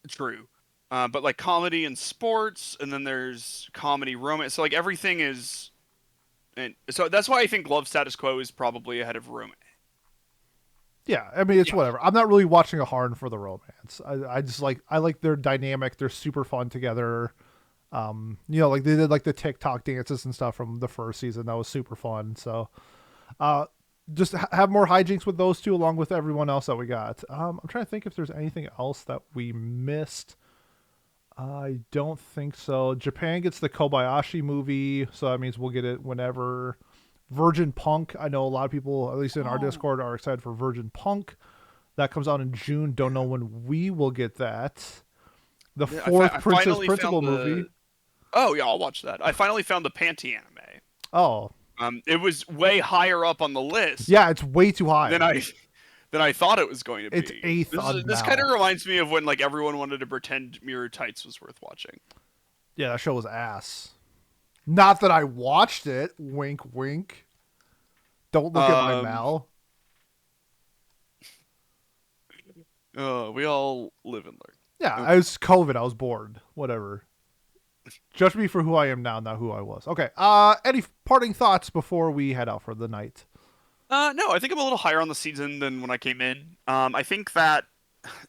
true. But like comedy and sports, and then there's comedy romance. So like everything is, and so that's why I think Love Status Quo is probably ahead of romance. Yeah, I mean it's Yeah. whatever. I'm not really watching a Harn for the romance. I like their dynamic. They're super fun together. Like they did like the TikTok dances and stuff from the first season. That was super fun. So, uh, just have more hijinks with those two along with everyone else that we got. I'm trying to think if there's anything else that we missed. I don't think so. Japan gets the Kobayashi movie, so that means we'll get it whenever. Virgin Punk, I know a lot of people, at least in our Oh. Discord, are excited for Virgin Punk. That comes out in June. Don't know when we will get that. The Yeah, fourth I Princess finally Principal found movie. the. Oh yeah, I'll watch that. I finally found the Panty anime. Oh, It was way higher up on the list yeah, it's way too high. than I thought it was going to It's be. eighth on This kind of Mal. reminds me of when like everyone wanted to pretend Mirror Tights was worth watching. Yeah, that show was ass. Not that I watched it. Wink, wink. Don't look at my Um, Mal. we all live and Yeah, learn. I was COVID. I was bored. Whatever. Judge me for who I am now, not who I was. Okay. Any parting thoughts before we head out for the night? No, I think I'm a little higher on the season than when I came in. I think that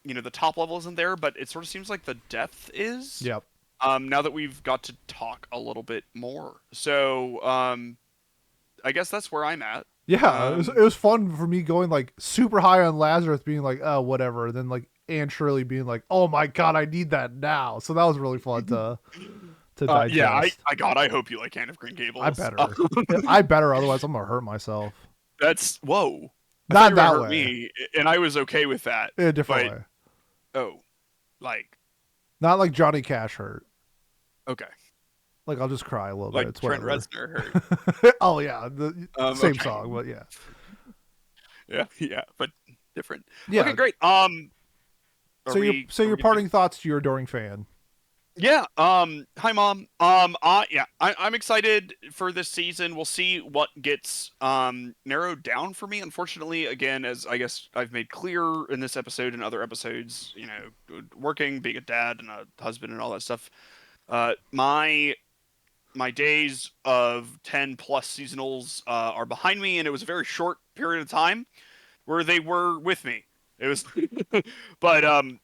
the top level isn't there, but it sort of seems like the depth is. Yep. Now that we've got to talk a little bit more, so I guess that's where I'm at. Yeah, Um, it was fun for me going like super high on Lazarus, being like, oh, whatever. And then like Anne Shirley being like, oh my god, I need that now. So that was really fun to yeah, digest. I hope you like Anne of Green I Gables. better. I better. Otherwise, I'm gonna hurt myself. That's whoa. I thought Not you were gonna that hurt way. me, and I was okay with that. In a different But way. oh, like Not like Johnny Cash hurt. okay, Like I'll just cry a little bit. like It's Trent whatever. Reznor hurt. Oh yeah, the same Okay, song, but yeah. yeah, but different. Okay, Yeah. great. So your Are we parting thoughts to your adoring fan. Yeah. Hi, mom. Yeah. I'm excited for this season. We'll see what gets narrowed down for me. Unfortunately, again, as I guess I've made clear in this episode and other episodes, working, being a dad and a husband and all that stuff. My days of 10 plus seasonals are behind me, and it was a very short period of time where they were with me. It was, but I'm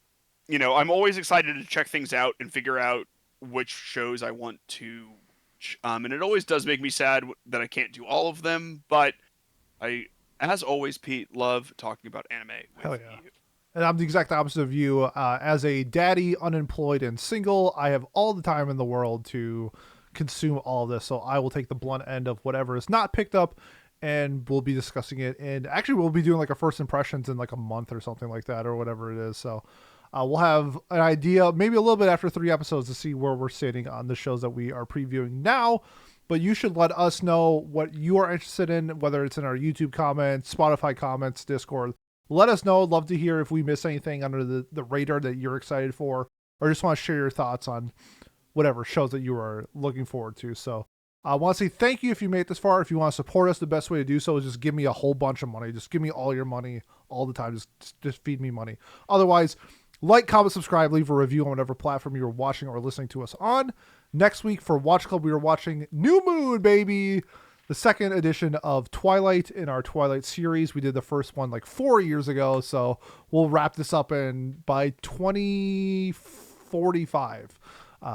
always excited to check things out and figure out which shows I want to. And it always does make me sad that I can't do all of them, but as always, Pete, love talking about anime with Hell yeah. you. And I'm the exact opposite of you. As a daddy, unemployed, and single, I have all the time in the world to consume all of this. So I will take the blunt end of whatever is not picked up, and we'll be discussing it. And actually, we'll be doing like a first impressions in like a month or something like that, or whatever it is. So we'll have an idea, maybe a little bit after 3 episodes, to see where we're sitting on the shows that we are previewing now. But you should let us know what you are interested in, whether it's in our YouTube comments, Spotify comments, Discord. Let us know. Love to hear if we miss anything under the radar that you're excited for, or just want to share your thoughts on whatever shows that you are looking forward to. So I want to say thank you if you made it this far. If you want to support us, the best way to do so is just give me a whole bunch of money. Just give me all your money all the time. Just feed me money. Otherwise, like, comment, subscribe, leave a review on whatever platform you're watching or listening to us on. Next week for Watch Club, we are watching New Moon, baby. The second edition of Twilight in our Twilight series. We did the first one like 4 years ago, so we'll wrap this up by 2045.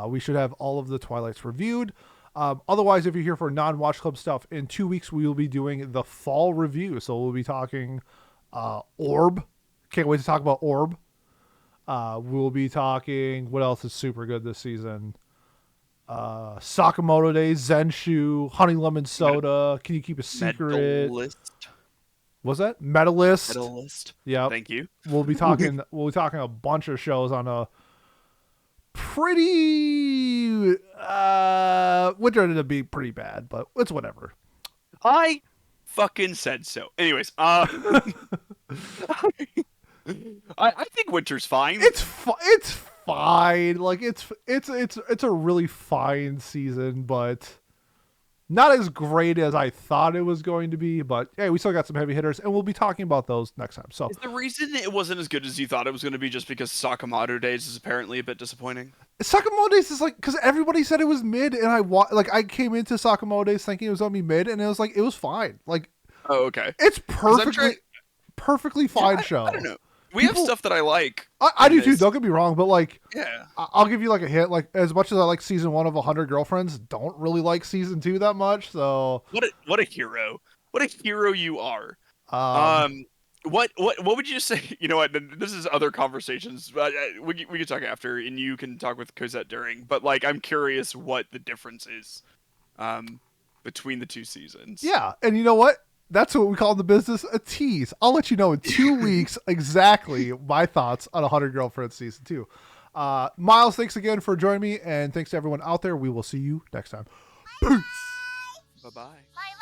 We should have all of the Twilights reviewed. Otherwise, if you're here for non-Watch Club stuff, in 2 weeks we will be doing the fall review. So we'll be talking Orb, Can't wait to talk about Orb. We'll be talking. What else is super good this season? Sakamoto Days, Zenshu, Honey Lemon Soda. Can you keep a secret? Medalist. Was that Medalist? Medalist. Yep. Thank you. We'll be talking. We'll be talking a bunch of shows on a pretty. Which ended up being pretty bad, but it's whatever. I fucking said so. Anyways, I think winter's fine. It's fine. Like it's a really fine season, but not as great as I thought it was going to be. But hey, we still got some heavy hitters, and we'll be talking about those next time. So is the reason it wasn't as good as you thought it was going to be just because Sakamoto Days is apparently a bit disappointing? Sakamoto Days is like, because everybody said it was mid, and I came into Sakamoto Days thinking it was gonna be mid, and it was fine. Like, oh, okay, it's perfectly fine show. I don't know. We have stuff that I like. I do too. Don't get me wrong, but like, yeah, I'll give you like a hint. Like, as much as I like season 1 of 100 Girlfriends, don't really like season 2 that much. So what a hero! What a hero you are. What would you say? You know what? This is other conversations. We can talk after, and you can talk with Cosette during. But like, I'm curious what the difference is, between the two seasons. Yeah, and you know what? That's what we call in the business a tease. I'll let you know in 2 weeks exactly my thoughts on 100 Girlfriends season 2. Miles, thanks again for joining me, and thanks to everyone out there. We will see you next time. Peace. Bye-bye. Bye.